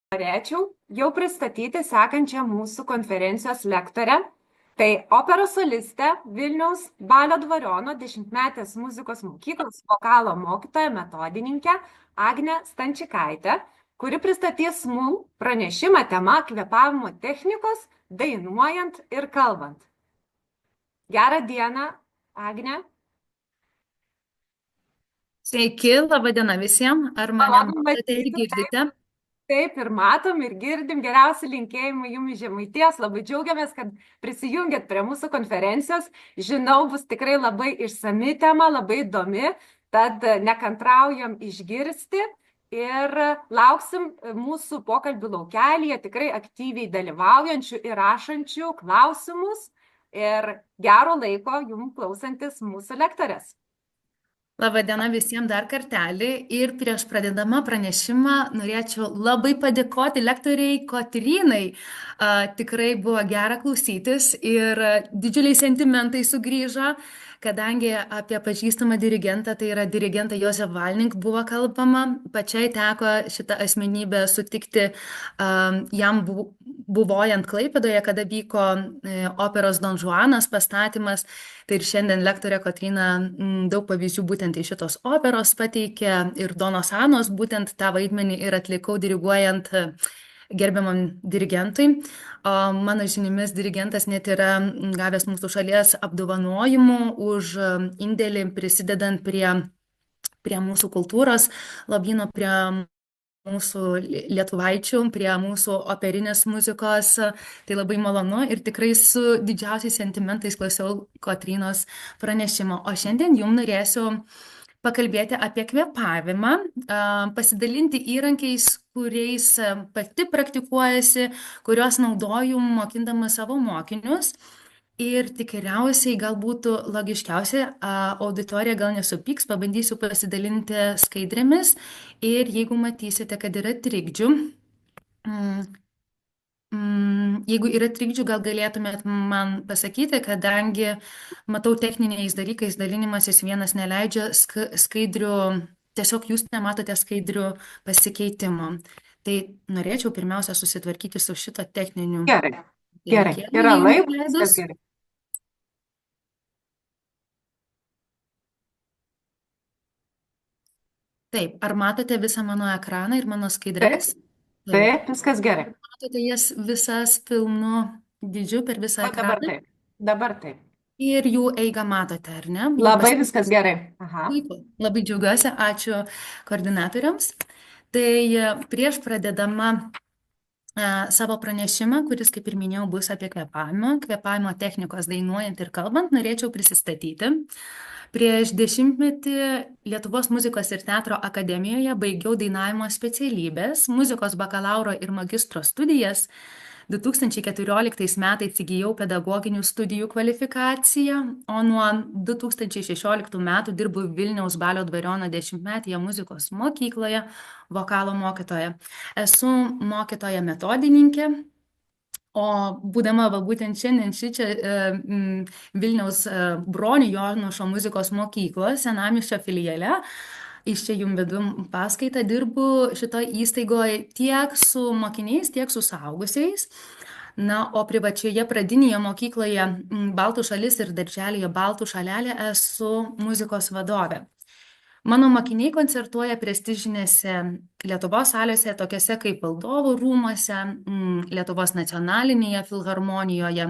Norėčiau jau pristatyti sekančią mūsų konferencijos lektorę. Tai operos solistė Vilniaus Balio Dvariono 10-metės muzikos mokyklos vokalo mokytoja metodininkė Agnė Stančikaitė, kuri pristatys mums pranešimą tema kvėpavimo technikos dainuojant ir kalbant. Gerą dieną, Agnė. Sveiki, laba diena visiems. Ar mane Malonu matote ir matyti. girdite? Taip, ir matom, ir girdim. Geriausi linkėjimai jums iš Žemaitijos. Labai džiaugiamės, kad prisijungėt prie mūsų konferencijos. Žinau, bus tikrai labai išsami tema, labai įdomi, tad nekantraujam išgirsti ir lauksim mūsų pokalbių laukelėje tikrai aktyviai dalyvaujančių ir rašančių klausimus ir gero laiko jums klausantis mūsų lektorės. Labą dieną visiems dar kartelį. Ir prieš pradedama pranešimą norėčiau labai padėkoti lektoriai Kotrynai. Tikrai buvo gera klausytis ir didžiuliai sentimentai sugrįžo, kadangi apie pažįstamą dirigentą, tai yra dirigentą Josef Valnink, buvo kalbama. Pačiai teko šitą asmenybę sutikti jam buvojant Klaipėdoje, kada vyko operos Don Juanas pastatymas. Tai ir šiandien lektorė Kotryna daug pavyzdžių būtent iš šitos operos pateikė ir Donos Anos būtent tą vaidmenį ir atlikau diriguojant gerbiamam dirigentui. O mano žinimis dirigentas net yra gavęs mūsų šalies apdovanojimų už indėlį prisidedant prie mūsų kultūros lobyno, prie mūsų lietuvaičių, prie mūsų operinės muzikos. Tai labai malonu ir tikrai su didžiausiais sentimentais klausiau Kotrynos pranešimo. O šiandien jums norėsiu pakalbėti apie kvėpavimą, pasidalinti įrankiais, kuriais pati praktikuojasi, kuriuos naudoju mokindama savo mokinius. Ir tikriausiai gal būtų logiškiausia, auditorija gal nesupyks, pabandysiu pasidalinti skaidrėmis ir jeigu matysite, kad yra trikdžių, jeigu yra trikdžių, gal galėtumėt man pasakyti, kadangi matau techniniais dalykais dalinimasis vienas neleidžia skaidrių, tiesiog jūs nematote skaidrių pasikeitimo. Tai norėčiau pirmiausia susitvarkyti su šito techniniu. Gerai, dalykėliu, yra jums laiko, leidus. viskas gerai. Taip, ar matote visą mano ekraną ir mano skaidres? Taip, viskas gerai. Matote jas visas pilnu dydžiu per visą O dabar ekraną taip. Dabar taip. ir jų eigą matote, ar ne? Labai viskas gerai. Aha. Puiku, labai džiaugiuosi, ačiū koordinatoriams. Tai prieš pradedama savo pranešimą, kuris, kaip ir minėjau, bus apie kvėpavimo technikos dainuojant ir kalbant, norėčiau prisistatyti. Prieš 10-metį Lietuvos muzikos ir teatro akademijoje baigiau dainavimo specialybės, muzikos bakalauro ir magistro studijas. 2014 metais įgijau pedagoginių studijų kvalifikaciją, o nuo 2016 metų dirbu Vilniaus Balio Dvariono 10-metėje muzikos mokykloje vokalo mokytoja. Esu mokytoja metodininkė. O būdama va būtent šiandien šičia Vilniaus Bronių Jonušo muzikos mokyklos senamiesčio filiale, iš čia jums vedu paskaitą, dirbu šitoje įstaigoje tiek su mokiniais, tiek su suaugusiais. Na, o privačioje pradinėje mokykloje Baltų šalis ir darželėje Baltų šalelė esu muzikos vadovė. Mano mokiniai koncertuoja prestižinėse Lietuvos salėse, tokiose kaip Valdovų rūmuose, Lietuvos nacionalinėje filharmonijoje,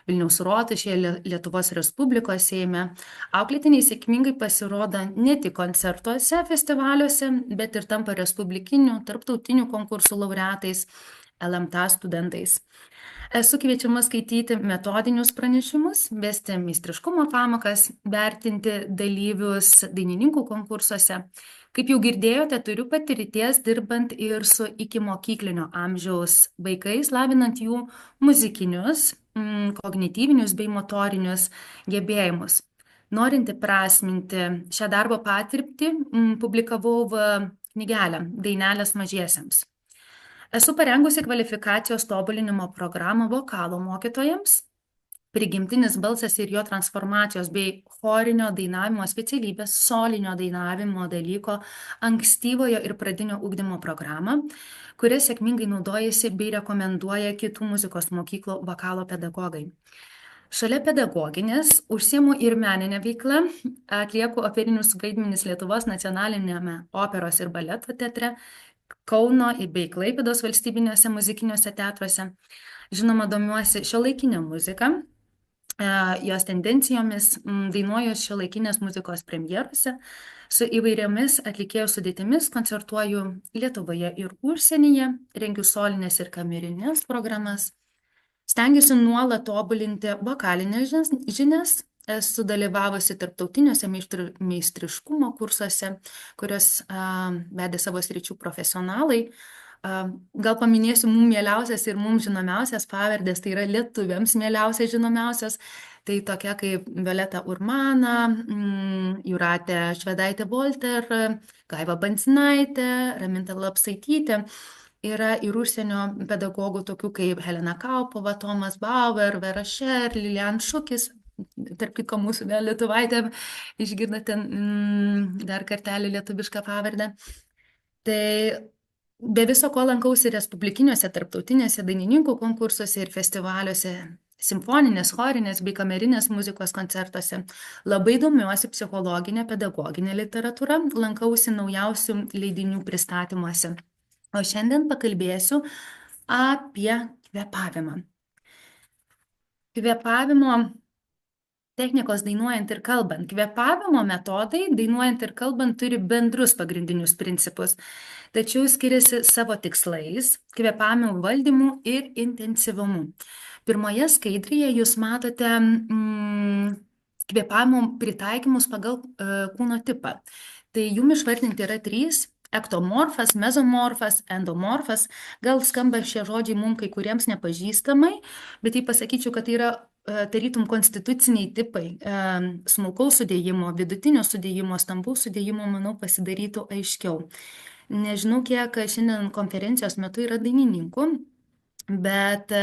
Vilniaus Rotušėje, Lietuvos Respublikos Seime. Auklėtiniai sėkmingai pasirodo ne tik koncertuose, festivaliuose, bet ir tampa respublikinių, tarptautinių konkursų laureatais, LMTA studentais. Esu kviečiama skaityti metodinius pranešimus, vesti meistriškumo pamokas, vertinti dalyvius dainininkų konkursuose. Kaip jau girdėjote, turiu patirties dirbant ir su ikimokyklinio amžiaus vaikais, lavinant jų muzikinius, kognityvinius bei motorinius gebėjimus. Norint įprasminti šią darbo patirtį, publikavau knygelę Dainelės mažiesiems. Esu parengusi kvalifikacijos tobulinimo programą vokalo mokytojams. prigimtinis balsas ir jo transformacijos bei chorinio dainavimo specialybės, solinio dainavimo dalyko ankstyvojo ir pradinio ugdymo programą, kuria sėkmingai naudojasi bei rekomenduoja kitų muzikos mokyklų vokalo pedagogai. Šalia pedagoginės užsiemu ir meninę veiklą, atlieku operinius vaidmenis Lietuvos nacionalinėme operos ir baleto teatre, Kauno bei Klaipėdos valstybiniuose muzikiniuose teatruose. Žinoma, domiuosi šiuolaikinę muziką, jos tendencijomis, dainuoju šiuolaikinės muzikos premjerose, su įvairiomis atlikėjų sudėtimis koncertuoju Lietuvoje ir užsienyje, rengiu solinės ir kamerinės programas, stengiuosi nuolat tobulinti vokalinės žinias, esu dalyvavusi tarptautiniuose meistriškumo kursuose, kurios vedė savo sričių profesionalai. Gal paminėsiu mums mieliausias ir mums žinomiausias pavardės, tai yra lietuviams mieliausias žinomiausias, tai tokia kaip Violeta Urmana, Jūratė Švedaitė-Volter, Gaiva Bancinaitė, Raminta Lapsaitytė. Yra ir užsienio pedagogų tokių kaip Helena Kaupova, Tomas Bauer, Vera Scher, Lilian Šukis, tarp kitko mūsų lietuvaitė, išgirdote dar kartelį lietuvišką pavardę. Tai be viso ko lankausi respublikiniuose tarptautinėse dainininkų konkursuose ir festivaliuose, simfoninės, chorinės bei kamerinės muzikos koncertuose. Labai domiuosi psichologinė, pedagoginė literatūra, lankausi naujausių leidinių pristatymuose. O šiandien pakalbėsiu apie kvėpavimą. Kvėpavimo technikos dainuojant ir kalbant. Kvėpavimo metodai dainuojant ir kalbant turi bendrus pagrindinius principus, tačiau skiriasi savo tikslais, kvėpavimo valdymu ir intensyvumu. Pirmoje skaidrėje jūs matote kvėpavimo pritaikymus pagal kūno tipą. Tai jum išvardinti yra 3. Ektomorfas, mezomorfas, endomorfas. Gal skamba šie žodžiai mums kai kuriems nepažįstamai, bet tai pasakyčiau, kad tai yra tarytum konstituciniai tipai. Smulkaus sudėjimo, vidutinio sudėjimo, stambaus sudėjimo, manau, pasidarytų aiškiau. Nežinau, kiek šiandien konferencijos metu yra dainininkų, bet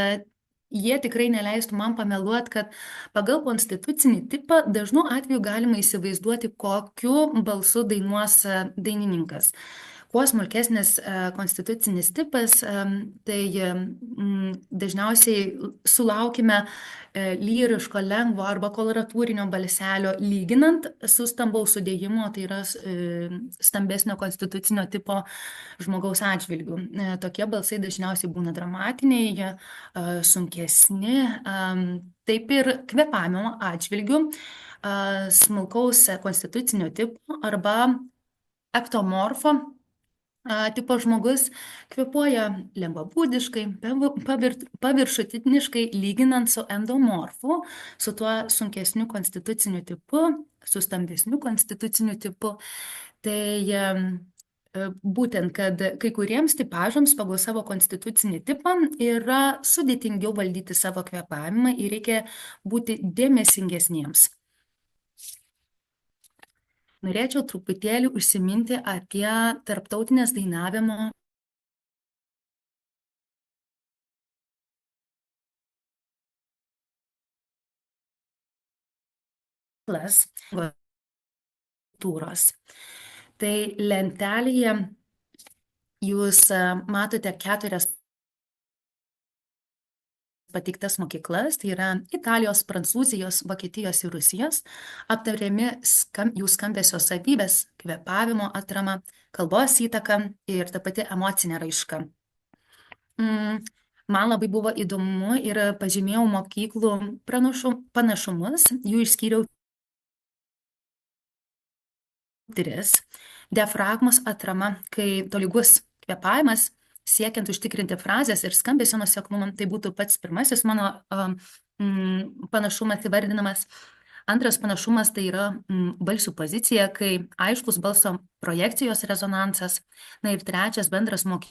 jie tikrai neleistų man pameluoti, kad pagal konstitucinį tipą dažnu atveju galima įsivaizduoti, kokiu balsu dainuos dainininkas. Kuo smulkesnis konstitucinis tipas, tai dažniausiai sulaukime lyriško, lengvo arba koloratūrinio balselio lyginant su stambaus sudėjimo, tai yra stambesnio konstitucinio tipo žmogaus atžvilgių. Tokie balsai dažniausiai būna dramatiniai, sunkesni, taip ir kvėpavimo atžvilgių smulkaus konstitucinio tipo arba ektomorfo tipo žmogus kvėpuoja lengvabūdiškai, paviršutiniškai, lyginant su endomorfu, su tuo sunkesniu konstituciniu tipu, su stambesniu konstituciniu tipu. Tai būtent, kad kai kuriems tipažams pagal savo konstitucinį tipą yra sudėtingiau valdyti savo kvėpavimą ir reikia būti dėmesingesniems. Norėčiau truputėlį užsiminti apie tarptautinės dainavimo kultūros. Tai lentelėje jūs matote 4 pateiktas mokyklas, tai yra Italijos, Prancūzijos, Vokietijos ir Rusijos, aptariami jų skambesio savybės, kvėpavimo atrama, kalbos įtaka ir ta pati emocinė raiška. Man labai buvo įdomu ir pažymėjau mokyklų panašumus, jų išskyriau 3. Diafragmos atrama, kai tolygus kvėpavimas, siekiant užtikrinti frazės ir skambesio nuoseklumą, tai būtų pats pirmasis mano panašumas įvardinamas. Antras panašumas tai yra balsių pozicija, kai aiškus balso projekcijos rezonansas. Na ir trečias bendras mokyklų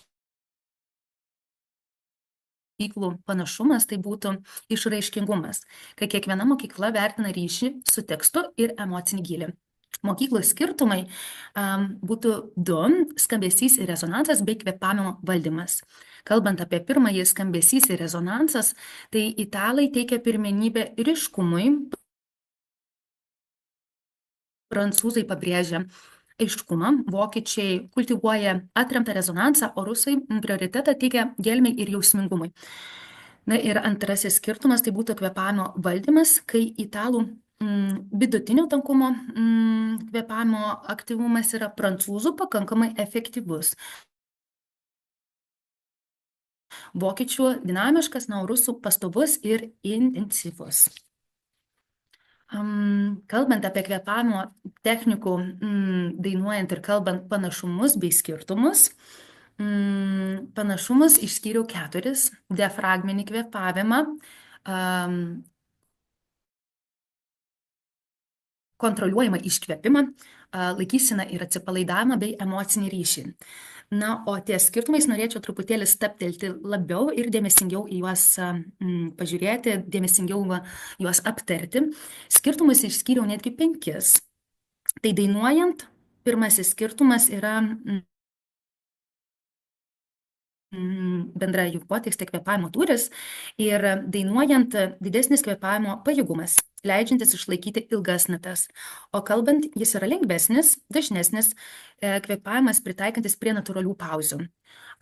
panašumas tai būtų išraiškingumas, kai kiekviena mokykla vertina ryšį su tekstu ir emocinį gylį. Mokyklų skirtumai būtų du - skambesys ir rezonansas bei kvėpavimo valdymas. Kalbant apie pirmąjį skambesys ir rezonansas, tai italai teikia pirmenybę ryškumui, prancūzai pabrėžia aiškumą, vokiečiai kultivuoja atremtą rezonansą, o rusai prioritetą teikia gelmei ir jausmingumui. Na ir antrasis skirtumas tai būtų kvėpavimo valdymas, kai italų vidutinio tankumo kvėpavimo aktyvumas yra prancūzų pakankamai efektyvus. Vokiečių dinamiškas, na, o rusų pastovus ir intensyvus. Kalbant apie kvėpavimo technikų, dainuojant ir kalbant panašumus bei skirtumus, panašumus išskyriau 4 - diafragminį kvėpavimą, kontroliuojamą iškvėpimą, laikyseną ir atsipalaidavimą bei emocinį ryšį. Na, o ties skirtumais norėčiau truputėlį stabtelti labiau ir dėmesingiau į juos pažiūrėti, dėmesingiau juos aptarti. Skirtumus išskyriau netgi 5. Tai dainuojant, pirmasis skirtumas yra bendra jų potekstė kvėpavimo tūris ir dainuojant didesnis kvėpavimo pajėgumas, leidžiantis išlaikyti ilgas natas. O kalbant, jis yra lengvesnis, dažnesnis, kvėpavimas pritaikantis prie natūralių pauzių.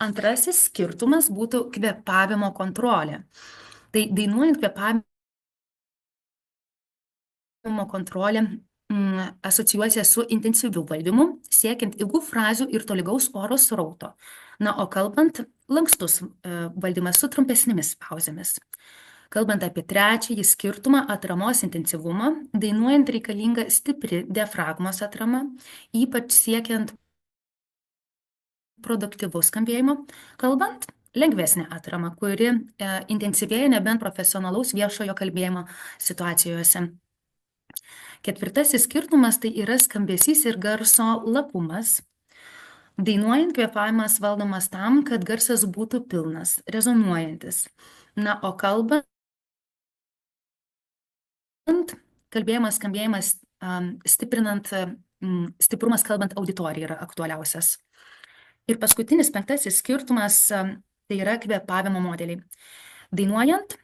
Antrasis skirtumas būtų kvėpavimo kontrolė. Tai dainuojant kvėpavimo kontrolė asocijuojasi su intensyviu valdymu, siekiant ilgų frazių ir tolygaus oro srauto. Na, o kalbant, lankstus valdymas su trumpesnėmis pauzėmis. Kalbant apie trečiąjį skirtumą - atramos intensyvumą, dainuojant reikalinga stipri diafragmos atrama, ypač siekiant produktyvaus skambėjimo. Kalbant, lengvesnė atrama, kuri intensyvėja nebent profesionalaus viešojo kalbėjimo situacijose. Ketvirtasis skirtumas tai yra skambesys ir garso lapumas. Dainuojant kvėpavimas valdomas tam, kad garsas būtų pilnas, rezonuojantis. Na, o kalbant, kalbėjimas, skambėjimas, stiprumas kalbant auditorijai yra aktualiausias. Ir paskutinis 5 skirtumas tai yra kvėpavimo modeliai. Dainuojant,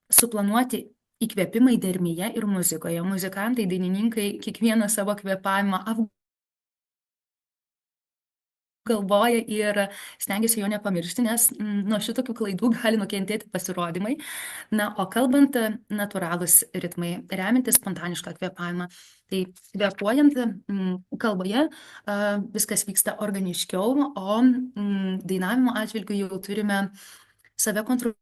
suplanuoti įkvėpimai dermėje ir muzikoje. Muzikantai, dainininkai kiekvieną savo kvėpavimą apgalvoja ir stengiasi jo nepamiršti, nes nuo šitokių klaidų gali nukentėti pasirodymai. Na, o kalbant natūralūs ritmai, remintis spontanišką kvėpavimą, tai kvėpuojant kalboje viskas vyksta organiškiau, o dainavimo atžvilgiu jau turime save kontroliuoti,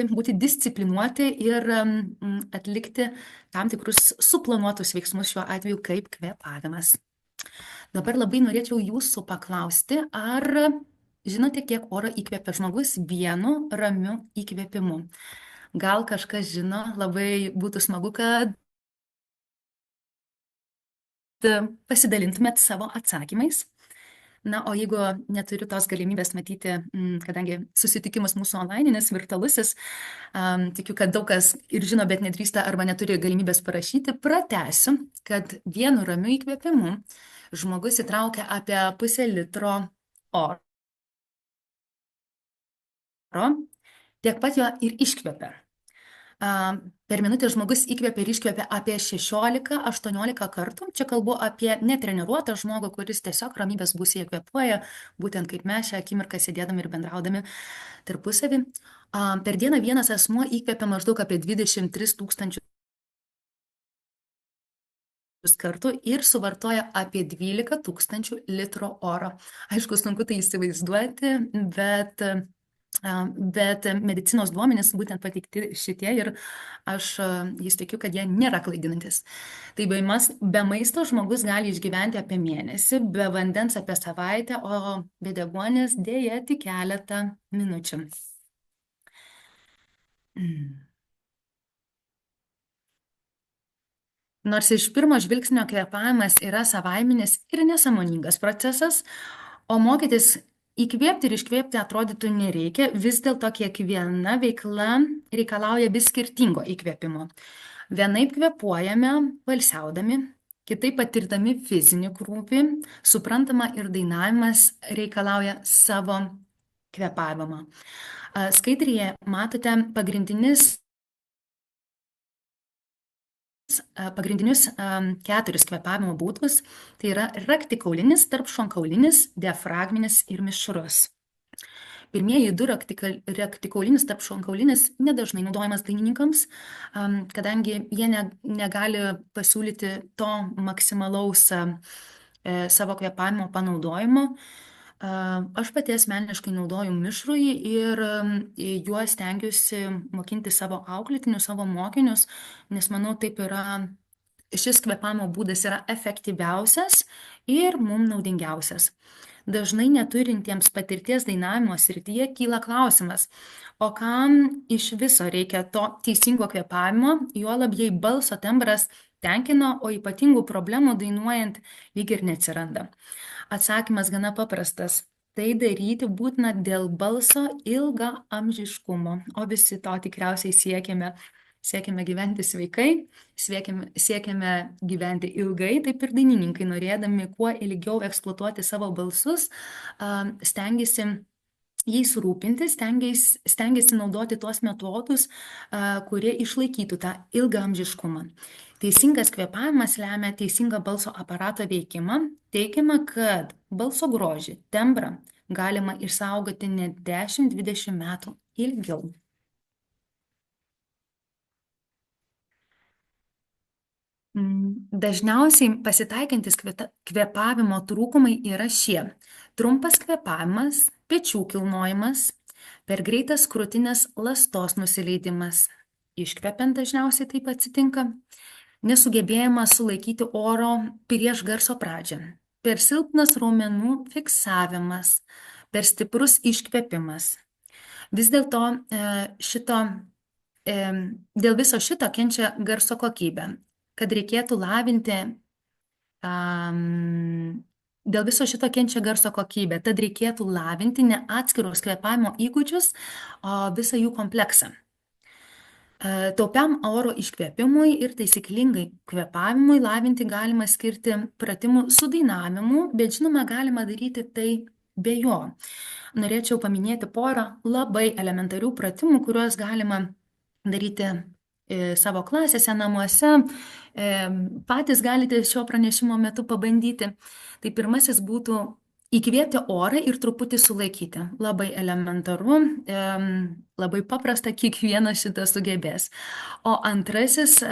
būti disciplinuoti ir atlikti tam tikrus suplanuotus veiksmus, šiuo atveju kaip kvėpavimas. Dabar labai norėčiau jūsų paklausti, ar žinote, kiek oro įkvėpia žmogus vienu ramiu įkvėpimu? Gal kažkas žino, labai būtų smagu, kad pasidalintumėt savo atsakymais. Na, o jeigu neturiu tos galimybės matyti, kadangi susitikimas mūsų online'is, virtualusis, tikiu, kad daug kas ir žino, bet nedrįsta arba neturi galimybės parašyti, pratęsiu, kad vienu ramiu įkvėpimu žmogus įtraukia apie 0,5 litro oro, tiek pat jo ir iškvėpia. Per minutę žmogus įkvėpia ir iškvėpia apie 16-18 kartų. Čia kalbu apie netreniruotą žmogų, kuris tiesiog ramybės būsėje kvėpuoja, būtent kaip mes šią akimirką sėdėdami ir bendraudami tarpusavį. Per dieną vienas asmuo įkvėpia maždaug apie 23 tūkstančius kartų ir suvartoja apie 12 tūkstančių litrų oro. Aišku, sunku tai įsivaizduoti, bet medicinos duomenys būtent pateikti šitie ir aš jais tikiu, kad jie nėra klaidinantis. Tai be maisto žmogus gali išgyventi apie mėnesį, be vandens apie savaitę, o be deguonies dėja tik keletą minučių. Nors iš pirmo žvilgsnio kvėpavimas yra savaiminis ir nesąmoningas procesas, o mokytis įkvėpti ir iškvėpti atrodytų nereikia, vis dėlto kiekviena veikla reikalauja vis skirtingo įkvėpimo. Vienaip kvėpuojame poilsiaudami, kitaip patirdami fizinį krūvį, suprantama ir dainavimas reikalauja savo kvėpavimą. Skaidrėje matote pagrindinius keturis kvėpavimo būdus, tai yra raktikaulinis, tarpšonkaulinis, diafragminis ir mišrus. Pirmieji du raktikaulinis, tarpšonkaulinis nedažnai naudojamas dainininkams, kadangi jie negali pasiūlyti to maksimalaus savo kvėpavimo panaudojimo. Aš pati asmeniškai naudoju mišrųjį ir juo stengiuosi mokinti savo auklėtinius, savo mokinius, nes manau, šis kvėpavimo būdas yra efektyviausias ir mums naudingiausias. Dažnai neturintiems patirties dainavimo srityje kyla klausimas, o kam iš viso reikia to teisingo kvėpavimo, juolab jei balso tembras tenkina, o ypatingų problemų dainuojant lyg ir neatsiranda. Atsakymas gana paprastas. Tai daryti būtina dėl balso ilgaamžiškumo, o visi to tikriausiai siekiame. Siekiame gyventi sveikai, siekiame gyventi ilgai, taip ir dainininkai, norėdami kuo ilgiau eksploatuoti savo balsus, stengiasi jais rūpintis, stengiasi naudoti tuos metodus, kurie išlaikytų tą ilgaamžiškumą. Teisingas kvėpavimas lemia teisingą balso aparato veikimą. Teigiama, kad balso grožį, tembrą galima išsaugoti net 10-20 metų ilgiau. Dažniausiai pasitaikantis kvėpavimo trūkumai yra šie: trumpas kvėpavimas, pečių kilnojimas, per greitas krūtinės ląstos nusileidimas. Iškvepiant dažniausiai taip atsitinka. Nesugebėjimas sulaikyti oro prieš garso pradžią, per silpnas raumenų fiksavimas, per stiprus iškvėpimas. Vis dėlto dėl viso šito kenčia garso kokybė, kad reikėtų lavinti, dėl viso šito kenčia garso kokybė, tad reikėtų lavinti ne atskirus kvėpavimo įgūdžius, o visą jų kompleksą. Taupiam oro iškvėpimui ir taisyklingai kvėpavimui lavinti galima skirti pratimų su dainavimu, bet žinoma, galima daryti tai be jo. Norėčiau paminėti porą labai elementarių pratimų, kuriuos galima daryti savo klasėse, namuose. Patys galite šio pranešimo metu pabandyti. Tai pirmasis būtų įkvėpti orą ir truputį sulaikyti. Labai elementaru, labai paprasta, kiekvienas šitą sugebės. O antrasis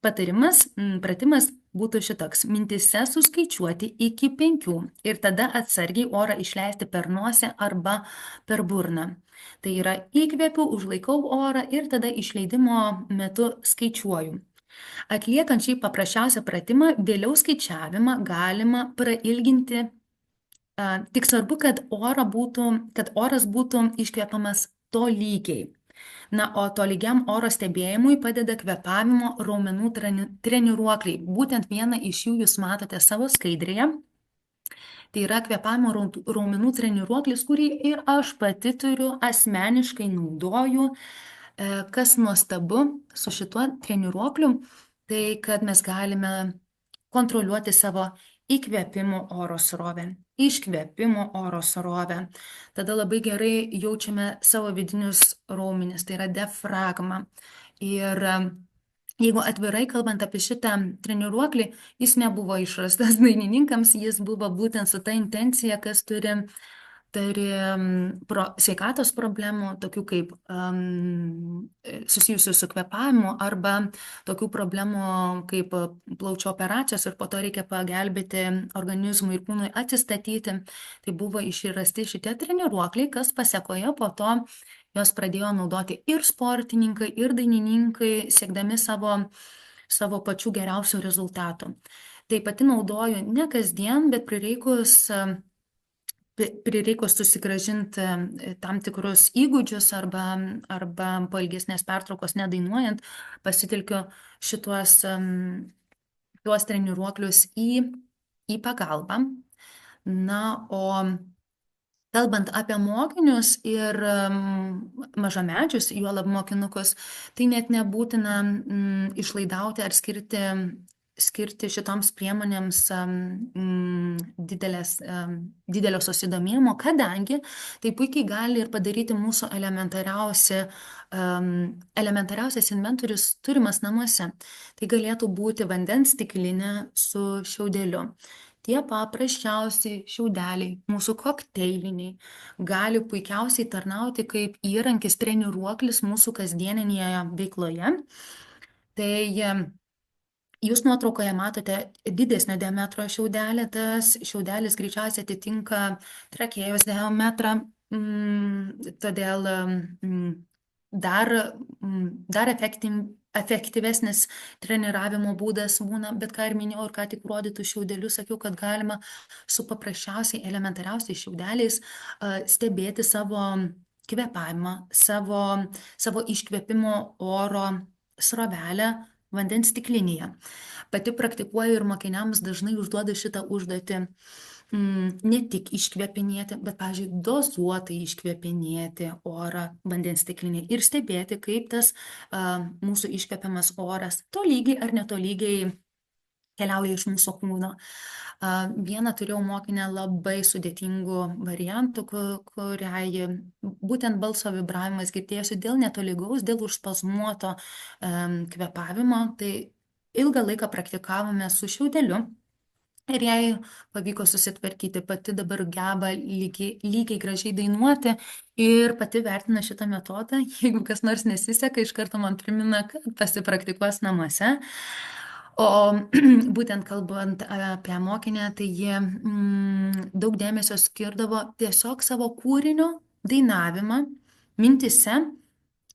pratimas būtų šitoks: mintise suskaičiuoti iki 5 ir tada atsargiai orą išleisti per nosį arba per burną. Tai yra įkvėpiu, užlaikau orą ir tada išleidimo metu skaičiuoju. Atliekant šį paprasčiausią pratimą, vėliau skaičiavimą galima prailginti. Tik svarbu, kad oras būtų iškvepiamas tolygiai. Na, o tolygiam oro stebėjimui padeda kvėpavimo raumenų treniruokliai. Būtent vieną iš jų jūs matote savo skaidrėje. Tai yra kvėpavimo raumenų treniruoklis, kurį ir aš pati turiu, asmeniškai naudoju. Kas nuostabu su šituo treniruokliu, tai kad mes galime kontroliuoti savo įkvėpimo oro srovę, iškvėpimo oro srovę. Tada labai gerai jaučiame savo vidinius raumenis, tai yra diafragma. Ir jeigu atvirai kalbant apie šitą treniruoklį, jis nebuvo išrastas dainininkams, jis buvo būtent su ta intencija, kas turi sveikatos problemų, tokių kaip susijusių su kvėpavimu, arba tokių problemų kaip plaučių operacijos ir po to reikia pagelbėti organizmui ir kūnui atsistatyti. Tai buvo išrasti šitie treniruokliai, kas pasekoje po to jos pradėjo naudoti ir sportininkai, ir dainininkai, siekdami savo pačių geriausių rezultatų. Tai pati naudoju ne kasdien, bet prireikus susigrąžinti tam tikrus įgūdžius arba po ilgesnės pertraukos nedainuojant, pasitelkiu tuos treniruoklius į pagalbą. Na, o Kalbant apie mokinius ir mažamečius, juolab mokinukus, tai net nebūtina išlaidauti ar skirti šitoms priemonėms didelio susidomėjimo, kadangi tai puikiai gali ir padaryti mūsų elementariausias inventorius turimas namuose. Tai galėtų būti vandens stiklinė su šiaudeliu. Tie paprasčiausi šiaudeliai, mūsų kokteiliniai, gali puikiausiai tarnauti kaip įrankis, treniruoklis mūsų kasdieninėje veikloje. Tai jūs nuotraukoje matote didesnio diametro šiaudelį, tas šiaudelis greičiausiai atitinka trakėjos diametrą, todėl dar efektyvesnis treniravimo būdas būna, bet ką ir minėjau, ir ką tik rodytų šiaudeliu, sakiau, kad galima su paprasčiausiai elementariausiais šiaudeliais stebėti savo kvėpavimą, savo iškvėpimo oro srovelę vandens stiklinėje. Pati praktikuoju ir mokiniams dažnai užduodu šitą užduotį. Ne tik iškvėpinėti, bet, pavyzdžiui, dozuotai iškvėpinėti orą vandens stiklinėje ir stebėti, kaip tas mūsų iškvėpiamas oras tolygiai ar netolygiai keliauja iš mūsų kūno. Vieną turėjau mokinę labai sudėtingų variantų, kuriai būtent balso vibravimas girdėjosi dėl netolygaus, dėl užspazmuoto kvėpavimo. Tai ilgą laiką praktikavome su šiaudeliu. Ir jai pavyko susitvarkyti, pati dabar geba lygiai gražiai dainuoti ir pati vertina šitą metodą. Jeigu kas nors nesiseka, iš karto man primena, kad pasipraktikuos namuose. O būtent kalbant apie mokinę, tai jie daug dėmesio skirdavo tiesiog savo kūrinio dainavimą mintise.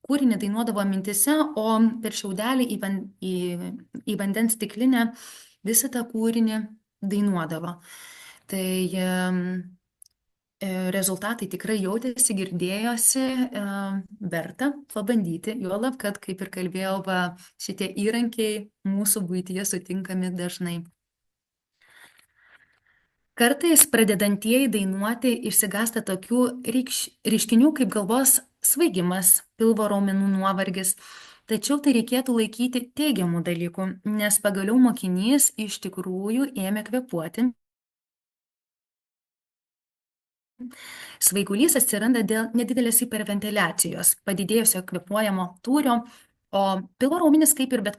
Kūrinį dainuodavo mintise, o per šiaudelį į vandens stiklinę visą tą kūrinį dainuodavo. Tai rezultatai tikrai jautėsi, girdėjosi, verta pabandyti, juolab, kad, kaip ir kalbėjau, šitie įrankiai mūsų buityje sutinkami dažnai. Kartais pradedantieji dainuoti išsigąsta tokių reiškinių kaip galvos svaigimas, pilvo raumenų nuovargis. Tačiau tai reikėtų laikyti teigiamų dalykų, nes pagaliau mokinys iš tikrųjų ėmė kvėpuoti. Svaigulys atsiranda dėl nedidelės hiperventiliacijos, padidėjusio kvėpuojamo tūrio, o pilvo raumenys, kaip ir bet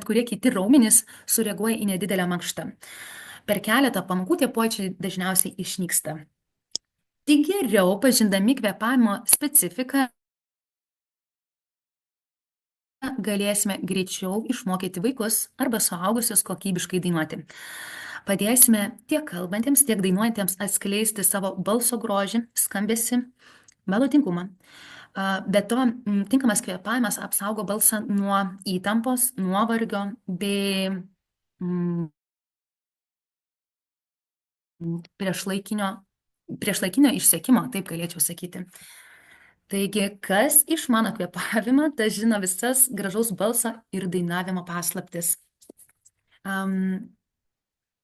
kurie kiti raumenys, sureaguoja į nedidelę mankštą. Per keletą pamokų tie pojūčiai dažniausiai išnyksta. Tik geriau pažindami kvėpavimo specifiką galėsime greičiau išmokyti vaikus arba suaugusius kokybiškai dainuoti. Padėsime tiek kalbantiems, tiek dainuojantiems atskleisti savo balso grožį, skambesį, melodingumą. Be to, tinkamas kvėpavimas apsaugo balsą nuo įtampos, nuovargio bei priešlaikinio išsekimo, taip galėčiau sakyti. Taigi, kas išmano kvėpavimą, tas žino visas gražaus balso ir dainavimo paslaptis.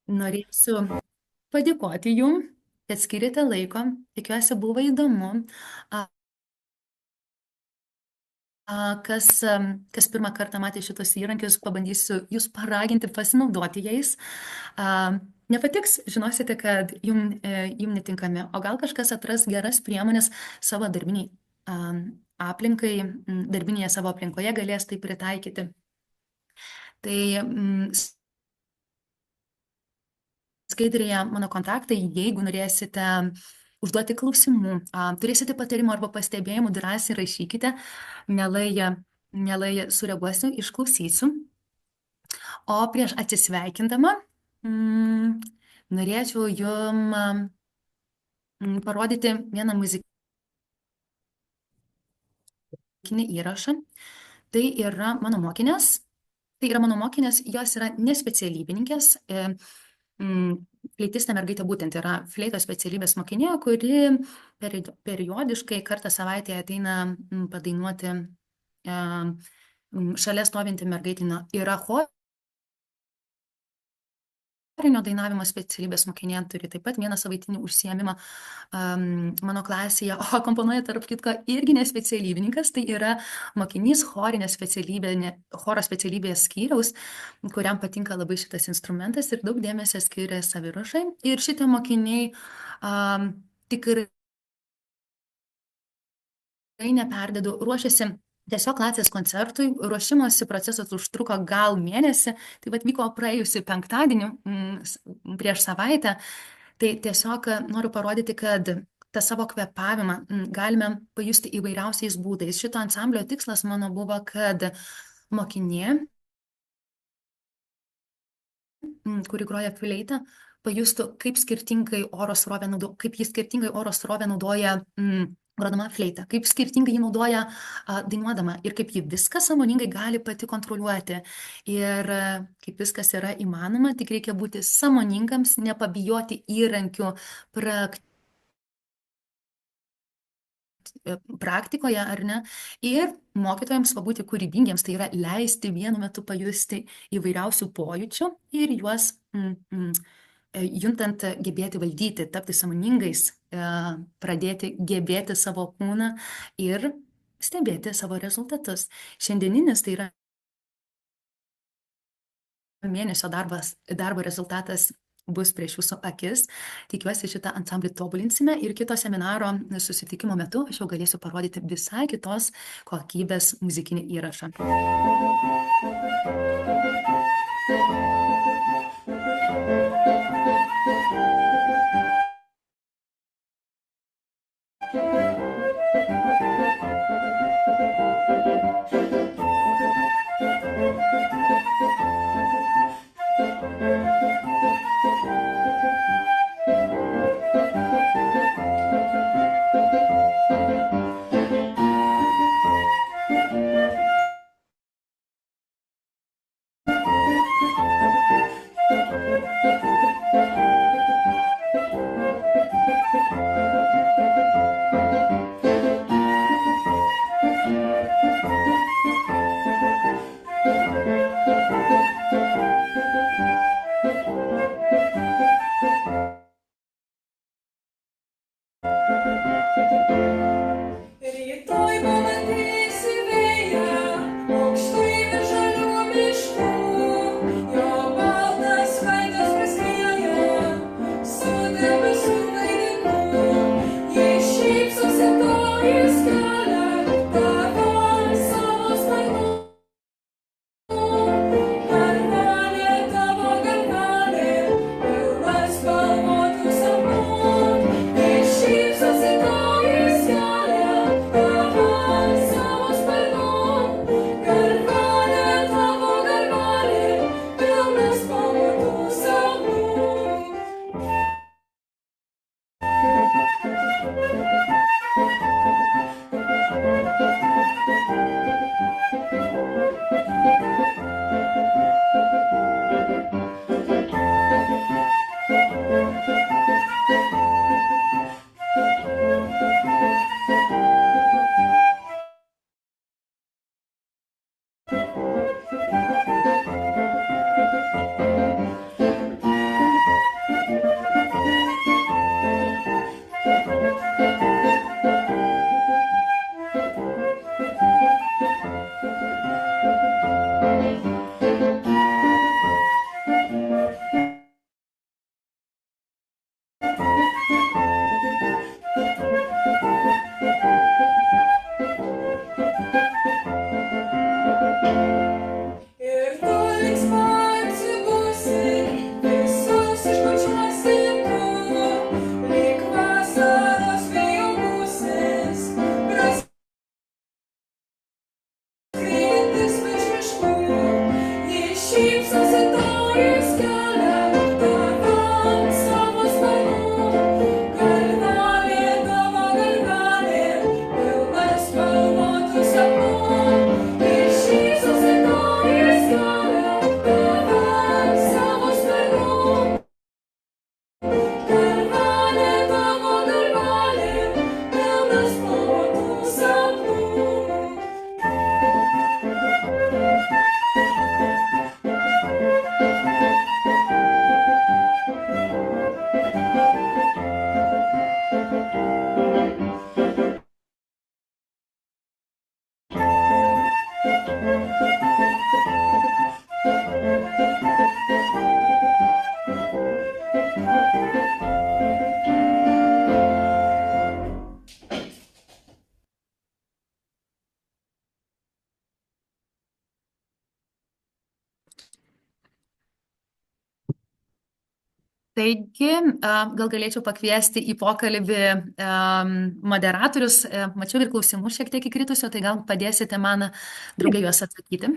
Norėsiu padėkoti jums, kad skirite laiko, tikiuosi buvo įdomu. Kas pirmą kartą matė šitos įrankius, pabandysiu jūs paraginti pasinaudoti jais. Nepatiks, žinosite, kad jums netinkami, o gal kažkas atras geras priemonės savo darbiniai aplinkai, darbinėje savo aplinkoje galės tai pritaikyti. Tai skaidrėje mano kontaktai, jeigu norėsite užduoti klausimų, turėsite patarimų arba pastebėjimų, drąsiai rašykite, mielai sureaguosiu, išklausysiu. O prieš atsisveikindama, norėčiau jums parodyti vieną muzikinį įrašą. Tai yra mano mokinės, jos yra nespecialybininkės. Fleitistė mergaitė būtent yra fleitos specialybės mokinė, kuri periodiškai kartą savaitėje ateina padainuoti šalia stovinti mergaitina yra chore chorinio dainavimo specialybės mokiniai turi taip pat vieną savaitinį užsiėmimą mano klasėje, o akomponuoja tarp kitko irgi nespecialybininkas, tai yra mokinys choro specialybės skyriaus, kuriam patinka labai šitas instrumentas ir daug dėmesio skiria saviruošai. Ir šitie mokiniai tikrai neperdedu, ruošiasi tiesiog klasės koncertui, ruošimosi procesas užtruko gal mėnesį, tai vat vyko praėjusį penktadienį prieš savaitę, tai tiesiog noriu parodyti, kad tą savo kvėpavimą galime pajusti įvairiausiais būdais. Šito ansamblio tikslas mano buvo, kad mokinė, kuri groja fleitą, pajustų, kaip jis skirtingai oro srovę naudoja grodama fleitą, kaip skirtingai jį naudoja dainuodama ir kaip ji viską sąmoningai gali pati kontroliuoti. Ir kaip viskas yra įmanoma, tik reikia būti sąmoningams, nepabijoti įrankių praktikoje, ar ne? Ir mokytojams pabūti kūrybingiems, tai yra leisti vienu metu pajusti įvairiausių pojūčių ir juos juntant gebėti valdyti, tapti sąmoningais, pradėti gebėti savo kūną ir stebėti savo rezultatus. Šiandieninis tai yra mėnesio darbo rezultatas bus prieš jūsų akis. Tikiuosi šitą ansamblį tobulinsime ir kito seminaro susitikimo metu aš jau galėsiu parodyti visai kitos kokybės muzikinį įrašą. Taigi, gal galėčiau pakviesti į pokalbį moderatorius. Mačiau ir klausimų šiek tiek įkritusio, tai gal padėsite man draugai juos atsakyti.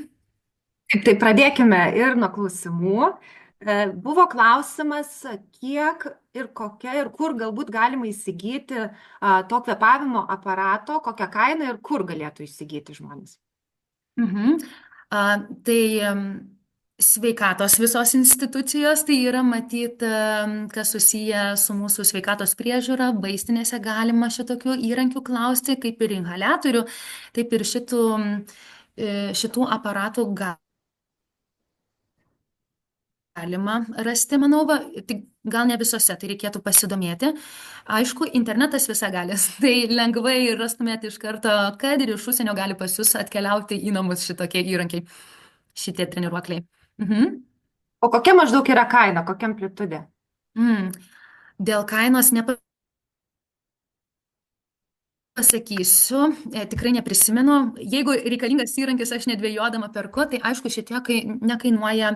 Tai pradėkime ir nuo klausimų. Buvo klausimas, kiek ir kokia ir kur galbūt galima įsigyti to kvėpavimo aparato, kokią kainą ir kur galėtų įsigyti žmonės. Mhm. Tai sveikatos visos institucijos, tai yra matyt, kas susiję su mūsų sveikatos priežiūra, vaistinėse galima šitokių įrankių klausti, kaip ir inhaliatorių, taip ir šitų aparatų galima rasti, manau, tik gal ne visose, tai reikėtų pasidomėti. Aišku, internetas visagalis, tai lengvai rastumėte iš karto, kad ir iš užsienio gali pas jūs atkeliauti į namus šitokie įrankiai, šitie treniruokliai. O kokia maždaug yra kaina, kokia amplitudė? Dėl kainos nepasakysiu, tikrai neprisimenu. Jeigu reikalingas įrankis, aš nedvėjodama perku, tai aišku, šitie nekainuoja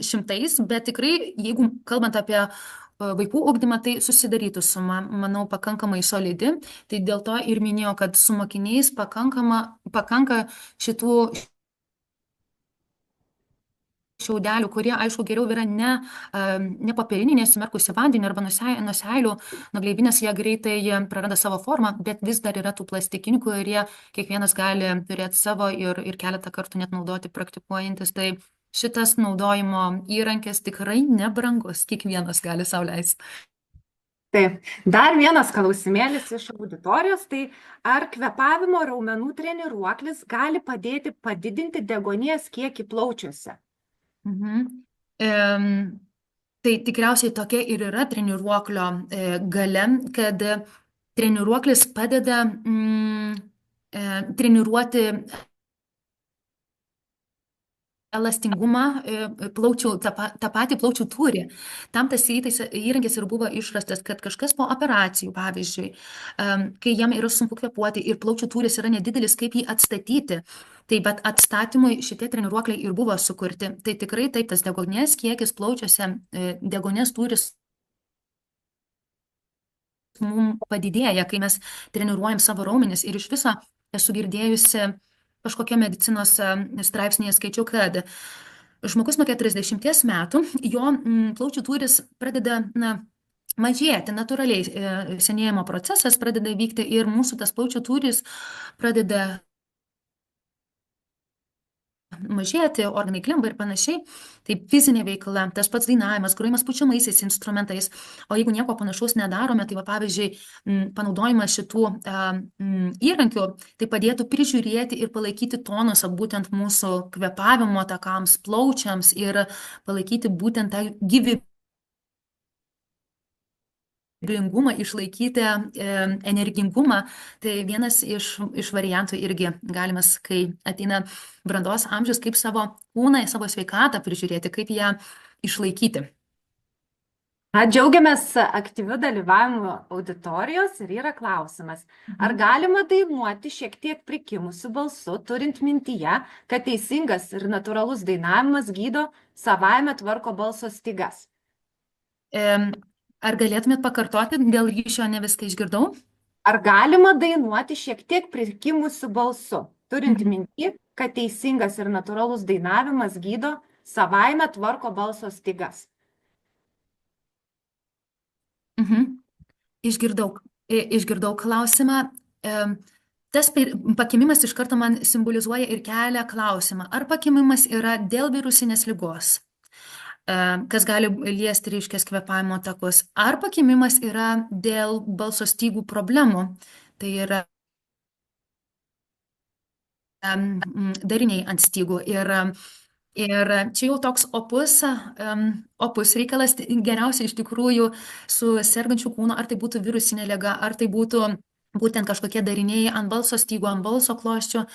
šimtais, bet tikrai, jeigu kalbant apie vaikų ugdymą, tai susidarytų suma, manau, pakankamai solidi. Tai dėl to ir minėjau, kad su mokiniais pakanka šitų šiaudelių, kurie, aišku, geriau yra ne popieriniai, nesumerkusi vandeniu arba nuo seilių, nuo gleivinės, jie greitai praranda savo formą, bet vis dar yra tų plastikinių, kurie kiekvienas gali turėti savo ir keletą kartų net naudoti praktikuojantis. Tai šitas naudojimo įrankis tikrai nebrangus, kiekvienas gali sau leisti. Taip, dar vienas klausimėlis iš auditorijos, tai ar kvėpavimo raumenų treniruoklis gali padėti padidinti deguonies kiekį plaučiuose? Tai tikriausiai tokia ir yra treniruoklio gale, kad treniruoklis padeda treniruoti elastingumą plaučių, tą patį plaučių tūrį. Tam tas įrankis ir buvo išrastas, kad kažkas po operacijų, pavyzdžiui, kai jam yra sunku kvėpuoti ir plaučių tūris yra nedidelis, kaip jį atstatyti. Tai bet atstatymui šitie treniruokliai ir buvo sukurti. Tai tikrai taip, tas deguonies kiekis plaučiuose, deguonies tūris mums padidėja, kai mes treniruojam savo raumenis. Ir iš viso esu girdėjusi kažkokia medicinos straipsnėje skaičiau, kad žmogus nuo 40 metų, jo plaučių tūris pradeda mažėti natūraliai, senėjimo procesas pradeda vykti ir mūsų tas plaučių tūris pradeda mažėti, organai klimba ir panašiai. Tai fizinė veikla, tas pats dainavimas, grojimas pučiamaisiais instrumentais. O jeigu nieko panašaus nedarome, tai pavyzdžiui, panaudojimas šitų įrankių, tai padėtų prižiūrėti ir palaikyti tonusą būtent mūsų kvėpavimo takams, plaučiams ir palaikyti būtent tą gyvybingumą, išlaikyti energingumą. Tai vienas iš variantų irgi galimas, kai ateina brandos amžius, kaip savo kūną, savo sveikatą prižiūrėti, kaip ją išlaikyti. Džiaugiamės aktyviu dalyvavimu auditorijos ir yra klausimas, ar galima dainuoti šiek tiek prikimusiu balsu, turint mintyje, kad teisingas ir natūralus dainavimas gydo, savaime tvarko balso stygas? Ar galėtumėt pakartoti, dėl ryšio ne viską išgirdau? Ar galima dainuoti šiek tiek prikimusiu balsu, turint mintyje, kad teisingas ir natūralus dainavimas gydo, savaime tvarko balso stygas? Išgirdau klausimą. Tas pakimimas iš karto man simbolizuoja ir kelia klausimą. Ar pakimimas yra dėl virusinės ligos, kas gali liesti, reiškia, kvėpavimo takus? Ar pakimimas yra dėl balso stygų problemų? Tai yra dariniai ant stygų. Ir čia jau toks opus reikalas, geriausia iš tikrųjų su sergančiu kūnu, ar tai būtų virusinė liga, ar tai būtų būtent kažkokie dariniai ant balso stygų, ant balso klosčių,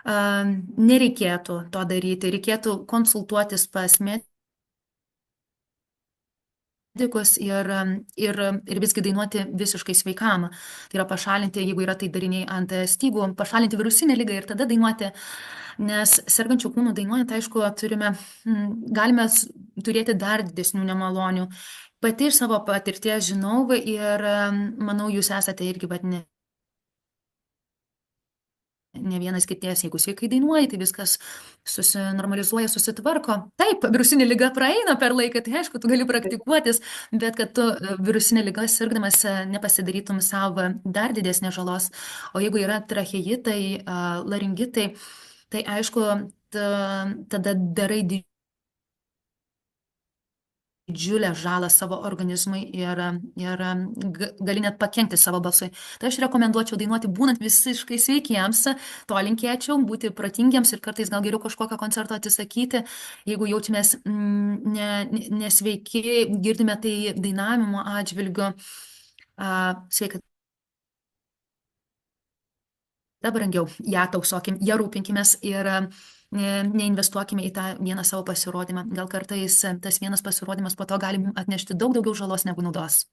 nereikėtų to daryti. Reikėtų konsultuotis pas medikus ir visgi dainuoti visiškai sveikam. Tai yra pašalinti, jeigu yra tai dariniai ant stygų, pašalinti virusinę ligą ir tada dainuoti, nes sergančių kūnų dainuojant, aišku, galime turėti dar didesnių nemalonių. Pati iš savo patirties žinau ir manau, jūs esate irgi, bet ne vienas girdėjęs, jeigu sveikai dainuoji, tai viskas susinormalizuoja, susitvarko. Taip, virusinė liga praeina per laiką, tai aišku, tu gali praktikuotis, bet kad tu virusinė liga sirgdamas nepasidarytum savo dar didesnės žalos. O jeigu yra tracheitai, laringitai, tai aišku, tada darai didžiulę žalą savo organizmui ir gali net pakenkti savo balsui. Tai aš rekomenduočiau dainuoti būnant visiškai sveikiems, to linkėčiau, būti protingiems ir kartais gal geriau kažkokio koncerto atsisakyti, jeigu jaučiamės nesveiki, girdime tai dainavimo atžvilgiu. Sveikata brangiau, ją tausokim, ją rūpinkimės ir neinvestuokime į tą vieną savo pasirodymą. Gal kartais tas vienas pasirodymas po to gali atnešti daug daugiau žalos negu naudos.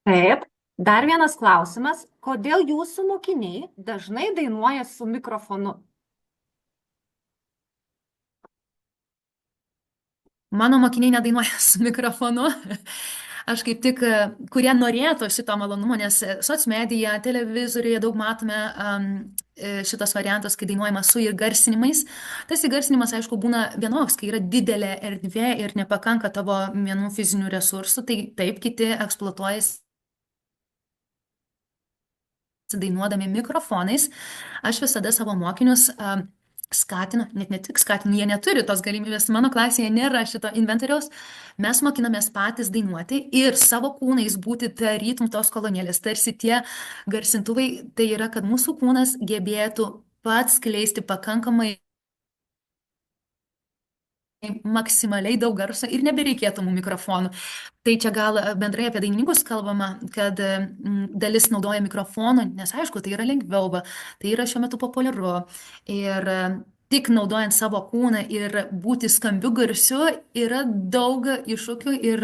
Taip, dar vienas klausimas. Kodėl jūsų mokiniai dažnai dainuoja su mikrofonu? Mano mokiniai nedainuoja su mikrofonu. Aš kaip tik, kurie norėtų šito malonumo, nes socmedija, televizoriuje daug matome šitos variantas, kai dainuojama su įgarsinimais. Tas įgarsinimas, aišku, būna vienoks, kai yra didelė erdvė ir nepakanka tavo vienų fizinių resursų, tai taip kiti eksploatuojasi dainuodami mikrofonais. Aš visada savo mokinius skatinu, net ne tik skatinu, jie neturi tos galimybės, mano klasėje nėra šito inventoriaus, mes mokinamės patys dainuoti ir savo kūnais būti tarytum tos kolonėlės, tarsi tie garsintuvai, tai yra, kad mūsų kūnas gebėtų pats skleisti pakankamai maksimaliai daug garso ir nebereikėtų mum mikrofonų. Tai čia gal bendrai apie dainininkus kalbama, kad dalis naudoja mikrofonų, nes aišku, tai yra lengviau, tai yra šiuo metu populiaru. Ir tik naudojant savo kūną ir būti skambiu garsiu yra daug iššūkių ir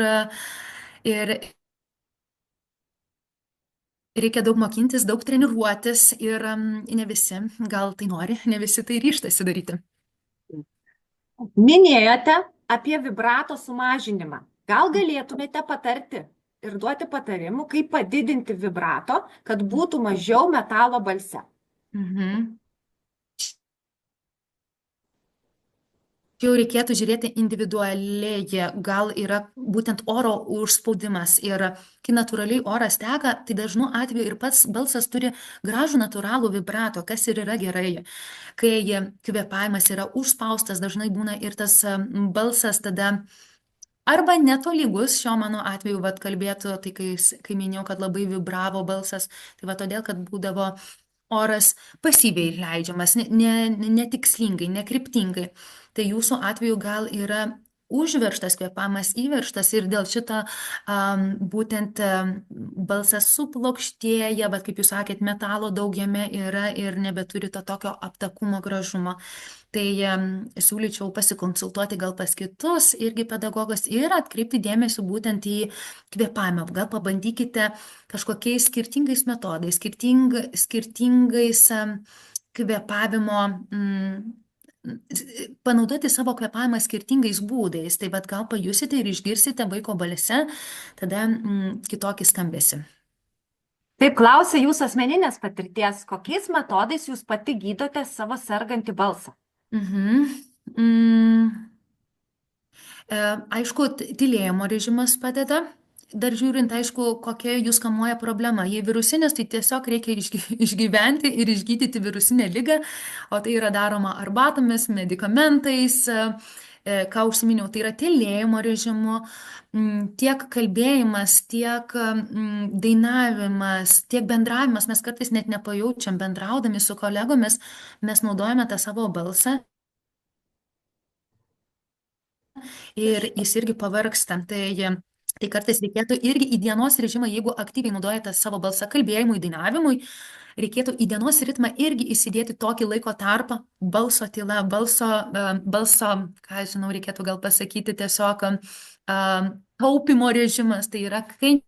reikia daug mokintis, daug treniruotis ir ne visi gal tai nori, ne visi tai ryštasi daryti. Minėjote apie vibrato sumažinimą. Gal galėtumėte patarti ir duoti patarimų, kaip padidinti vibrato, kad būtų mažiau metalo balse? Jau reikėtų žiūrėti individualiai, gal yra būtent oro užspaudimas ir kai natūraliai oras teka, tai dažnu atveju ir pats balsas turi gražų natūralų vibrato, kas ir yra gerai. Kai kvėpavimas yra užspaustas, dažnai būna ir tas balsas tada arba netolygus, šio mano atveju kalbėtų, tai kai minėjau, kad labai vibravo balsas, tai todėl, kad būdavo oras pasyviai leidžiamas, netikslingai, nekryptingai. Tai jūsų atveju gal yra užveržtas kvėpavimas, įveržtas ir dėl šito būtent balsas suplokštėja, bet kaip jūs sakėt, metalo daug jame yra ir nebeturi to tokio aptakumo gražumo. Tai siūlyčiau pasikonsultuoti gal pas kitus irgi pedagogas ir atkreipti dėmesį būtent į kvėpavimą. Gal pabandykite kažkokiais skirtingais metodais, skirtingais kvėpavimo panaudoti savo kvėpavimą skirtingais būdais, tai gal pajusite ir išgirsite vaiko balse tada kitokį skambesį. Taip, klausia jūsų asmeninės patirties, kokiais metodais jūs pati gydote savo sergantį balsą? Aišku, tylėjimo režimas padeda. Dar žiūrint, aišku, kokia jūs kamuoja problema. Jei virusinės, tai tiesiog reikia išgyventi ir išgydyti virusinę ligą, o tai yra daroma arbatomis, medikamentais, ką užsiminiau, tai yra tylėjimo režimu, tiek kalbėjimas, tiek dainavimas, tiek bendravimas, mes kartais net nepajaučiam bendraudami su kolegomis, mes naudojame tą savo balsą ir jis irgi pavargsta. Tai kartais reikėtų irgi į dienos režimą, jeigu aktyviai naudojate savo balsą kalbėjimui, dainavimui, reikėtų į dienos ritmą irgi įsidėti tokį laiko tarpą, balso tyla, balso, ką žinau, reikėtų gal pasakyti tiesiog taupimo režimas, tai yra, kai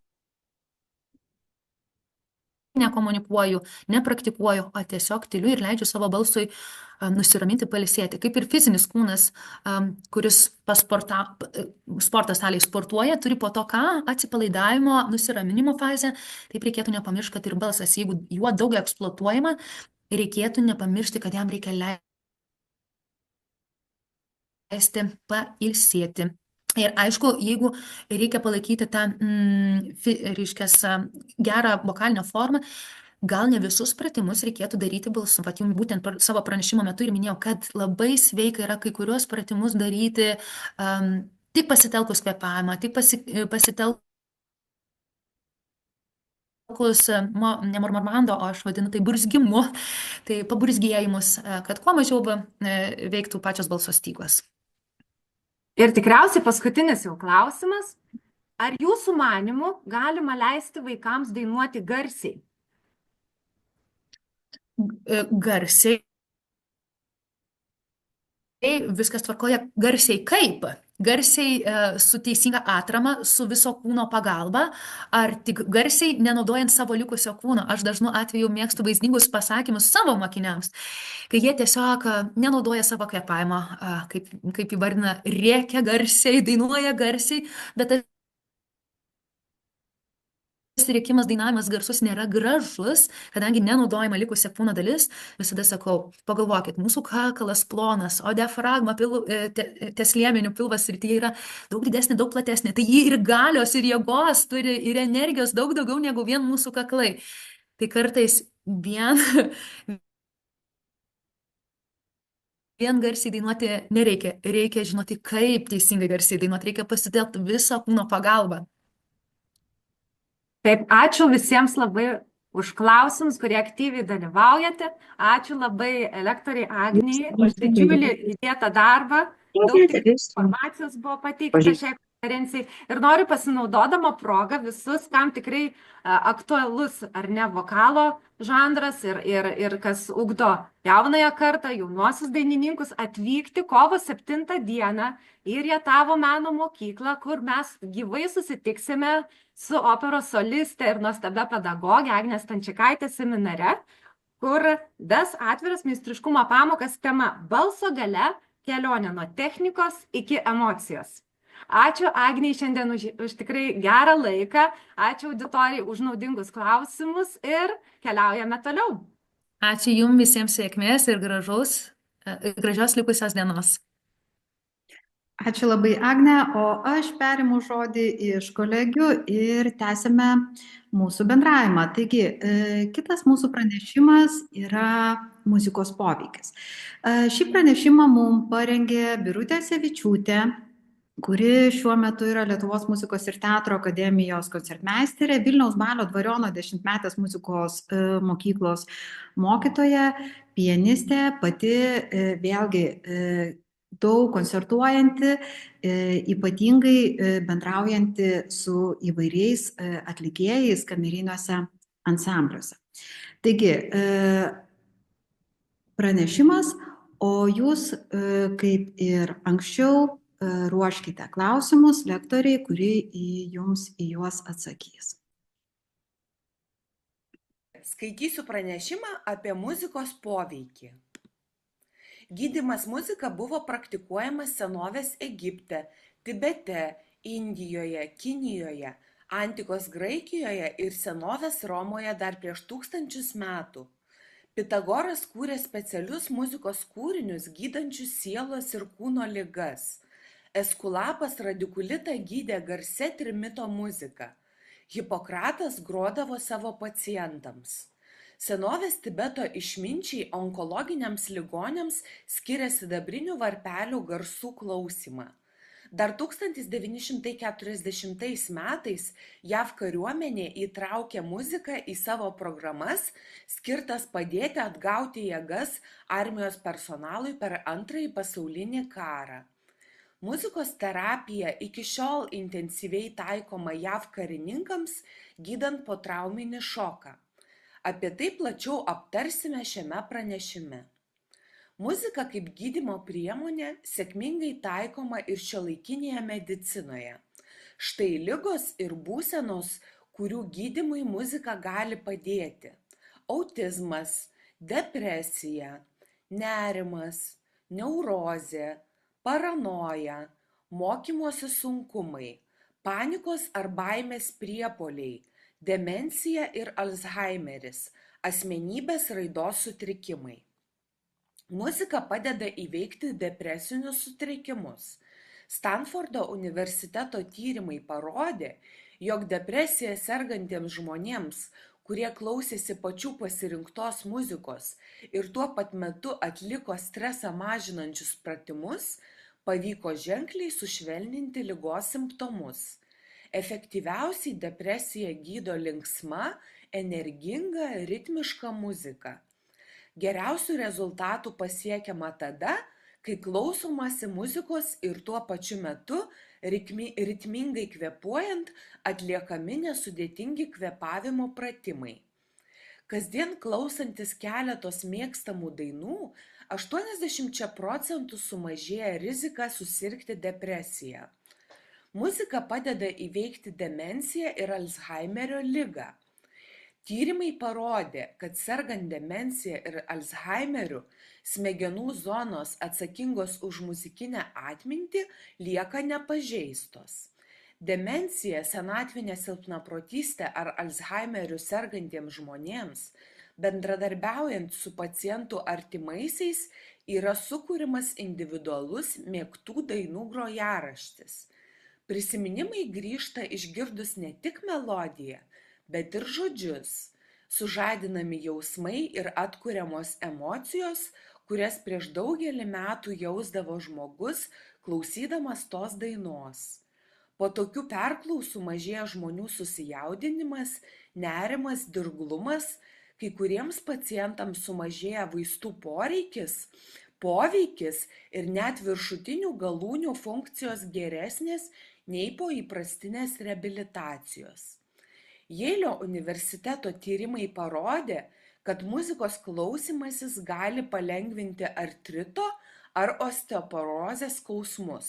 nekomunikuoju, nepraktikuoju, o tiesiog tyliu ir leidžiu savo balsui nusiraminti, pailsėti. Kaip ir fizinis kūnas, kuris sporto salėje sportuoja, turi po to ką? Atsipalaidavimo, nusiraminimo fazę. Taip reikėtų nepamiršti, kad ir balsas, jeigu juo daug eksploatuojama, reikėtų nepamiršti, kad jam reikia leisti pailsėti. Ir aišku, jeigu reikia palaikyti tą, reiškias, gerą vokalinę formą, gal ne visus pratimus reikėtų daryti balsu. Vat jums būtent savo pranešimo metu ir minėjau, kad labai sveika yra kai kuriuos pratimus daryti tik pasitelkus kvėpavimą, tik pasitelkus ne marmando, o aš vadinu tai burzgimu, tai paburzgėjimus, kad kuo mažiau veiktų pačios balso stygos. Ir tikriausiai paskutinis jau klausimas. Ar jūsų manimu galima leisti vaikams dainuoti garsiai? Garsiai. Viskas tvarkoja. Garsiai kaip? Garsiai su teisinga atrama, su viso kūno pagalba, ar tik garsiai nenaudojant savo likusio kūno. Aš dažnu atveju mėgstu vaizdingus pasakymus savo mokiniams, kai jie tiesiog nenaudoja savo kvėpavimo, kaip įvardina, rėkia garsiai, dainuoja garsiai, bet rėkimas, dainavimas garsus nėra gražus, kadangi nenaudojama likusia kūno dalis. Visada sakau, pagalvokit, mūsų kakalas plonas, o diafragma ties liemeniu pilvas srityje yra daug didesnė, daug platesnė. Tai jį ir galios, ir jėgos turi, ir energijos daug daugiau negu vien mūsų kaklai. Tai kartais vien garsiai dainuoti nereikia. Reikia žinoti, kaip teisingai garsiai dainuoti. Reikia pasitelkti visą kūno pagalbą. Taip, ačiū visiems labai už klausimus, kurie aktyviai dalyvaujate. Ačiū labai lektoriai Agnijai už didžiulį įdėtą darbą. Daug informacijos buvo pateikta šiai konferencijai. Ir noriu pasinaudodama progą visus, kam tikrai aktualus ar ne vokalo žanras ir kas ugdo jaunąją kartą, jaunuosius dainininkus, atvykti kovo 7 dieną į Rietavo meno mokyklą, kur mes gyvai susitiksime su operos soliste ir nuostabia pedagogė Agnė Stančikaitė seminare, kur ves atviras meistriškumo pamokas tema balso galia, kelionė nuo technikos iki emocijos. Ačiū Agnei šiandien už tikrai gerą laiką, ačiū auditorijai už naudingus klausimus ir keliaujame toliau. Ačiū jums visiems sėkmės ir gražios likusios dienos. Ačiū labai, Agne, o aš perimu žodį iš kolegių ir tęsime mūsų bendravimą. Taigi, kitas mūsų pranešimas yra muzikos poveikis. Šį pranešimą mums parengė Birutė Sevičiūtė, kuri šiuo metu yra Lietuvos muzikos ir teatro akademijos koncertmeisterė, Vilniaus Balio Dvariono 10-metės muzikos mokyklos mokytoja, pianistė, pati vėlgi daug koncertuojanti, ypatingai bendraujanti su įvairiais atlikėjais kameriniuose ansambliuose. Taigi, pranešimas, o jūs, kaip ir anksčiau, ruoškite klausimus lektoriai, kurie jums į juos atsakys. Skaitysiu pranešimą apie muzikos poveikį. Gydymas muzika buvo praktikuojamas senovės Egipte, Tibete, Indijoje, Kinijoje, antikos Graikijoje ir senovės Romoje dar prieš 1000 metų. Pitagoras kūrė specialius muzikos kūrinius gydančius sielos ir kūno ligas. Eskulapas radikulitą gydė garsia trimito muzika. Hipokratas grodavo savo pacientams. Senovės Tibeto išminčiai onkologiniams ligoniams skiria sidabrinių varpelių garsų klausymą. Dar 1940 metais JAV kariuomenė įtraukė muziką į savo programas, skirtas padėti atgauti jėgas armijos personalui per Antrąjį pasaulinį karą. Muzikos terapija iki šiol intensyviai taikoma JAV karininkams, gydant potrauminį šoką. Apie tai plačiau aptarsime šiame pranešime. Muzika kaip gydymo priemonė sėkmingai taikoma ir šiuolaikinėje medicinoje. Štai ligos ir būsenos, kurių gydymui muzika gali padėti. Autizmas, depresija, nerimas, neurozė, paranoja, mokymosi sunkumai, panikos ar baimės priepuoliai, demencija ir Alzheimeris, asmenybės raidos sutrikimai. Muzika padeda įveikti depresinius sutrikimus. Stanfordo universiteto tyrimai parodė, jog depresija sergantiems žmonėms, kurie klausėsi pačių pasirinktos muzikos ir tuo pat metu atliko stresą mažinančius pratimus, pavyko ženkliai sušvelninti ligos simptomus. Efektyviausiai depresiją gydo linksma, energinga, ritmiška muzika. Geriausių rezultatų pasiekiama tada, kai klausomasi muzikos ir tuo pačiu metu ritmingai kvėpuojant atliekami nesudėtingi kvėpavimo pratimai. Kasdien klausantis keletos mėgstamų dainų, 80% sumažėja rizika susirgti depresiją. Muzika padeda įveikti demenciją ir Alzheimerio ligą. Tyrimai parodė, kad sergant demencija ir Alzheimeriu, smegenų zonos atsakingos už muzikinę atmintį lieka nepažeistos. Demencija, senatvinė silpnaprotystė ar Alzheimeriu sergantiems žmonėms, bendradarbiaujant su pacientų artimaisiais, yra sukūrimas individualus mėgtų dainų grojaraštis. Prisiminimai grįžta išgirdus ne tik melodiją, bet ir žodžius, sužadinami jausmai ir atkuriamos emocijos, kurias prieš daugelį metų jausdavo žmogus, klausydamas tos dainos. Po tokių perklausų mažėja žmonių susijaudinimas, nerimas, dirglumas, kai kuriems pacientams sumažėja vaistų poveikis ir net viršutinių galūnių funkcijos geresnės nei po įprastinės reabilitacijos. Jeilio universiteto tyrimai parodė, kad muzikos klausymasis gali palengvinti artrito ar osteoporozės skausmus.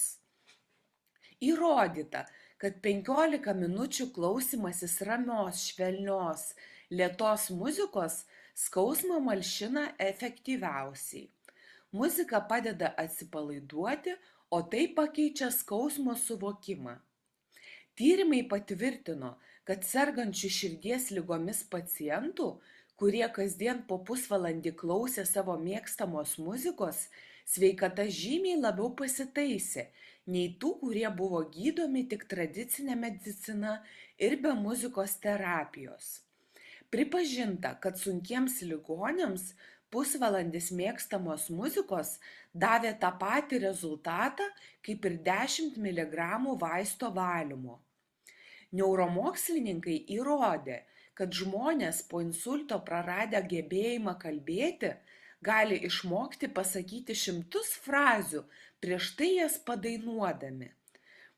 Įrodyta, kad 15 minučių klausymasis ramios, švelnios, lėtos muzikos skausmą malšina efektyviausiai. Muzika padeda atsipalaiduoti, o tai pakeičia skausmo suvokimą. Tyrimai patvirtino, kad sergančių širdies ligomis pacientų, kurie kasdien po pusvalandį klausė savo mėgstamos muzikos, sveikata žymiai labiau pasitaisė nei tų, kurie buvo gydomi tik tradicinė medicina ir be muzikos terapijos. Pripažinta, kad sunkiems ligoniams pusvalandis mėgstamos muzikos davė tą patį rezultatą kaip ir 10 mg vaisto valymo. Neuromokslininkai įrodė, kad žmonės po insulto praradę gebėjimą kalbėti gali išmokti pasakyti 100 frazių prieš tai jas padainuodami.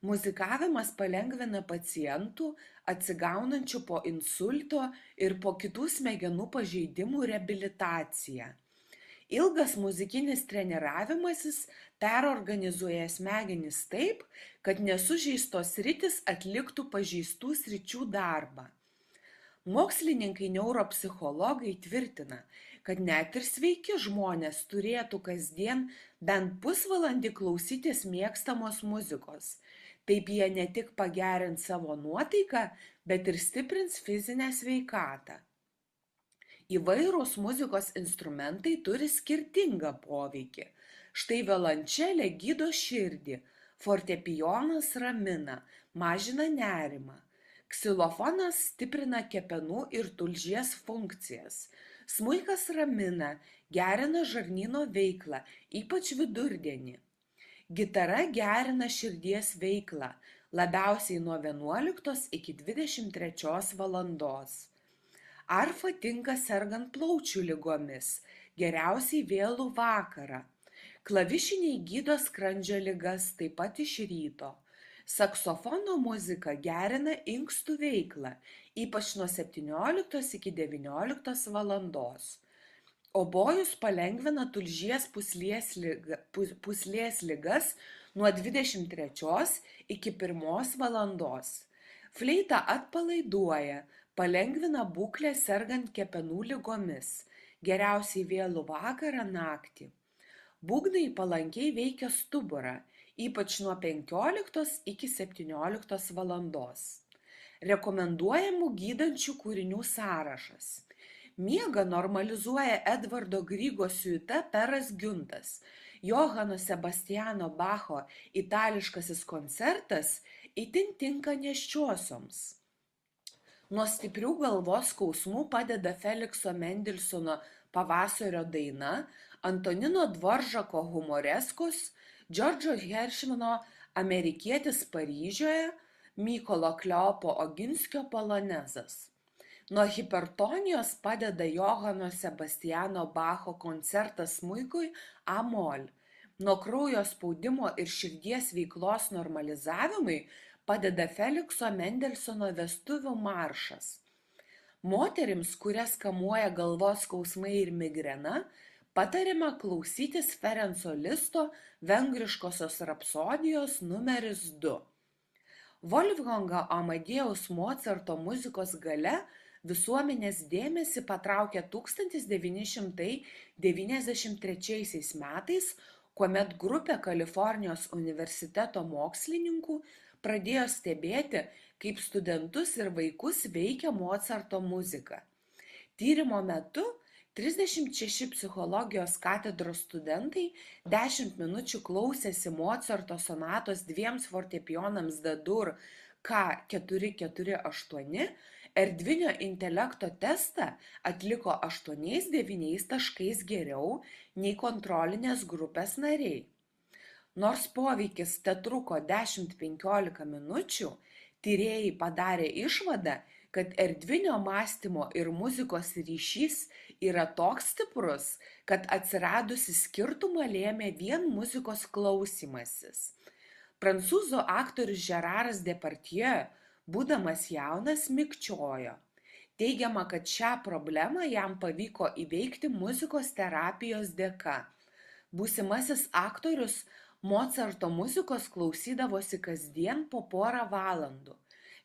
Muzikavimas palengvina pacientų atsigaunančių po insulto ir po kitų smegenų pažeidimų reabilitaciją. Ilgas muzikinis treniravimasis perorganizuoja smegenis taip, kad nesužeistos sritys atliktų pažeistų sričių darbą. Mokslininkai neuropsichologai tvirtina, kad net ir sveiki žmonės turėtų kasdien bent pusvalandį klausytis mėgstamos muzikos. Taip jie ne tik pagerins savo nuotaiką, bet ir stiprins fizinę sveikatą. Įvairūs muzikos instrumentai turi skirtingą poveikį. Štai violončelė gydo širdį, fortepijonas ramina, mažina nerimą. Ksilofonas stiprina kepenų ir tulžies funkcijas. Smuikas ramina, gerina žarnyno veiklą, ypač vidurdienį. Gitara gerina širdies veiklą, labiausiai nuo 11 iki 23 valandos. Arfa tinka sergant plaučių ligomis, geriausiai vėlų vakarą. Klavišiniai gydo skrandžio ligas taip pat iš ryto. Saksofono muzika gerina inkstų veiklą, ypač nuo 17 iki 19 valandos. Obojus palengvina tulžies pūslės ligas nuo 23 iki 1 valandos. Fleita atpalaiduoja, palengvina būklę sergant kepenų ligomis, geriausiai vėlų vakarą naktį. Būgnai palankiai veikia stuburą, ypač nuo 15 iki 17 valandos. Rekomenduojamų gydančių kūrinių sąrašas. Miegą normalizuoja Edvardo Grygo siuita Peras Giuntas, Johano Sebastiano Bacho itališkasis koncertas itin tinka nėščiosioms. Nuo stiprių galvos skausmų padeda Felikso Mendelsono Pavasario daina, Antonino Dvoržako Humoreskos, Džordžo Heršmino Amerikietis Paryžiuje, Mykolo Kleopo Oginskio Polonezas. Nuo hipertonijos padeda Johano Sebastiano Bacho koncertas smuikui A-mol. Nuo kraujo spaudimo ir širdies veiklos normalizavimui padeda Felikso Mendelsono vestuvių maršas. Moterims, kurias kamuoja galvos skausmai ir migrena, patariama klausytis Ferenco Listo Vengriškosios rapsodijos numeris 2. Wolfgango Amadėjaus Mocarto muzikos galia visuomenės dėmesį patraukė 1993 metais, kuomet grupė Kalifornijos universiteto mokslininkų pradėjo stebėti, kaip studentus ir vaikus veikia Mocarto muzika. Tyrimo metu 36 psichologijos katedros studentai 10 minučių klausėsi Mocarto sonatos 2 fortepijonams D-dur K448, erdvinio intelekto testą atliko 8–9 taškais geriau nei kontrolinės grupės nariai. Nors poveikis tetruko 10–15 minučių, tyrėjai padarė išvadą, kad erdvinio mąstymo ir muzikos ryšys yra toks stiprus, kad atsiradusi skirtumą lėmė vien muzikos klausymasis. Prancūzų aktorius Geraras Depardieu, būdamas jaunas, mikčiojo. Teigiama, kad šią problemą jam pavyko įveikti muzikos terapijos dėka. Būsimasis aktorius Mocarto muzikos klausydavosi kasdien po porą valandų.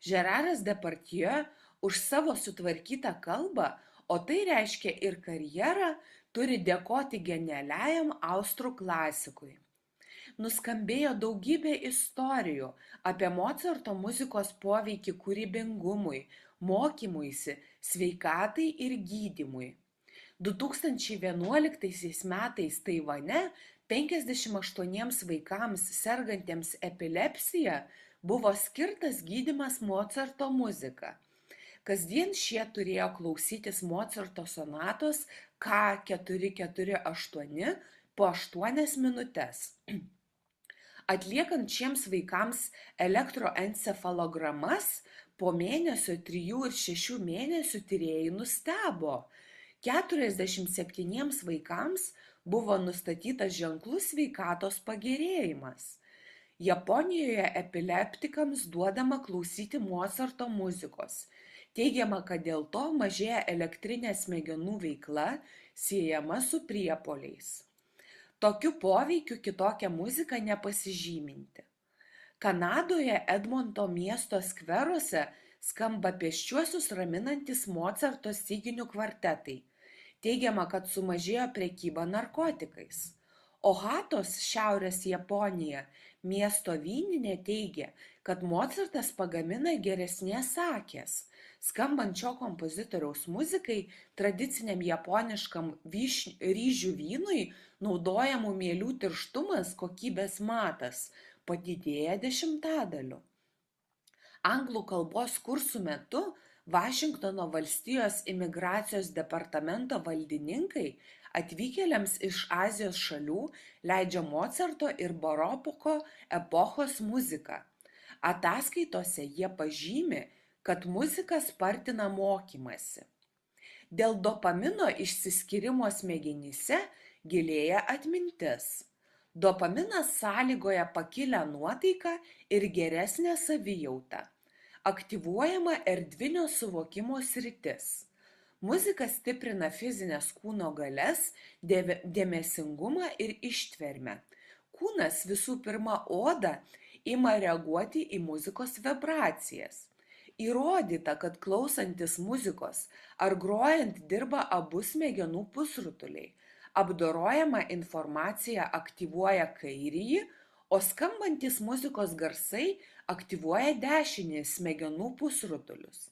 Geraras Depardieu už savo sutvarkytą kalbą, o tai reiškia ir karjerą, turi dėkoti genialiajam austrų klasikui. Nuskambėjo daugybė istorijų apie Mocarto muzikos poveikį kūrybingumui, mokymuisi, sveikatai ir gydymui. 2011 metais Taivane 58 vaikams sergantiems epilepsija buvo skirtas gydymas Mocarto muzika. Kasdien šie turėjo klausytis Mocarto sonatos K448 po 8 minutes. Atliekant šiems vaikams elektroencefalogramas, po mėnesio, 3 ir 6 mėnesių tyrėjai nustebo. 47 vaikams buvo nustatytas ženklus sveikatos pagerėjimas. Japonijoje epileptikams duodama klausyti Mocarto muzikos. Teigiama, kad dėl to mažėja elektrinė smegenų veikla siejama su priepuoliais. Tokiu poveikiu kitokia muzika nepasižyminti. Kanadoje Edmonto miesto skveruose skamba pėsčiuosius raminantis Mocarto styginių kvartetai. Teigiama, kad sumažėjo prekyba narkotikais. Ohatos, Šiaurės Japonija, miesto vyninė teigia, kad Mocartas pagamina geresnės akės. Skambant šio kompozitoriaus muzikai, tradiciniam japoniškam ryžių vynui naudojamų mielių tirštumas, kokybės matas padidėja 10-daliu. Anglų kalbos kursų metu Vašingtono valstijos imigracijos departamento valdininkai atvykėliams iš Azijos šalių leidžia Mocarto ir baroko epochos muziką. Ataskaitose jie pažymi, kad muzika spartina mokymąsi. Dėl dopamino išsiskyrimo smegenyse gilėja atmintis. Dopaminas sąlygoja pakilią nuotaiką ir geresnę savijautą. Aktyvuojama erdvinio suvokimo sritis. Muzika stiprina fizinės kūno galias, dėmesingumą ir ištvermę. kūnas, visų pirma oda, ima reaguoti į muzikos vibracijas. Įrodyta, kad klausantis muzikos ar grojant dirba abu smegenų pusrutuliai. Apdorojama informacija aktyvuoja kairįjį, o skambantis muzikos garsai aktyvuoja dešinį smegenų pusrutulius.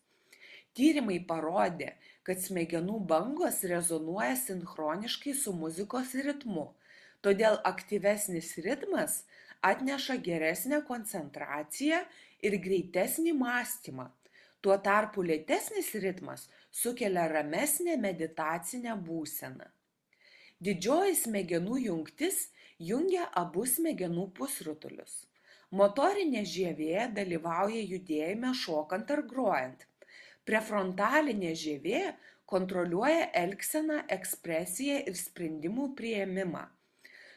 Tyrimai parodė, kad smegenų bangos rezonuoja sinchroniškai su muzikos ritmu, todėl aktyvesnis ritmas atneša geresnę koncentraciją ir greitesnį mąstymą. Tuo tarpu lėtesnis ritmas sukelia ramesnę meditacinę būseną. Didžioji smegenų jungtis jungia abu smegenų pusrutulius. Motorinė žievė dalyvauja judėjime šokant ar grojant. Prefrontalinė žievė kontroliuoja elgseną, ekspresiją ir sprendimų priėmimą.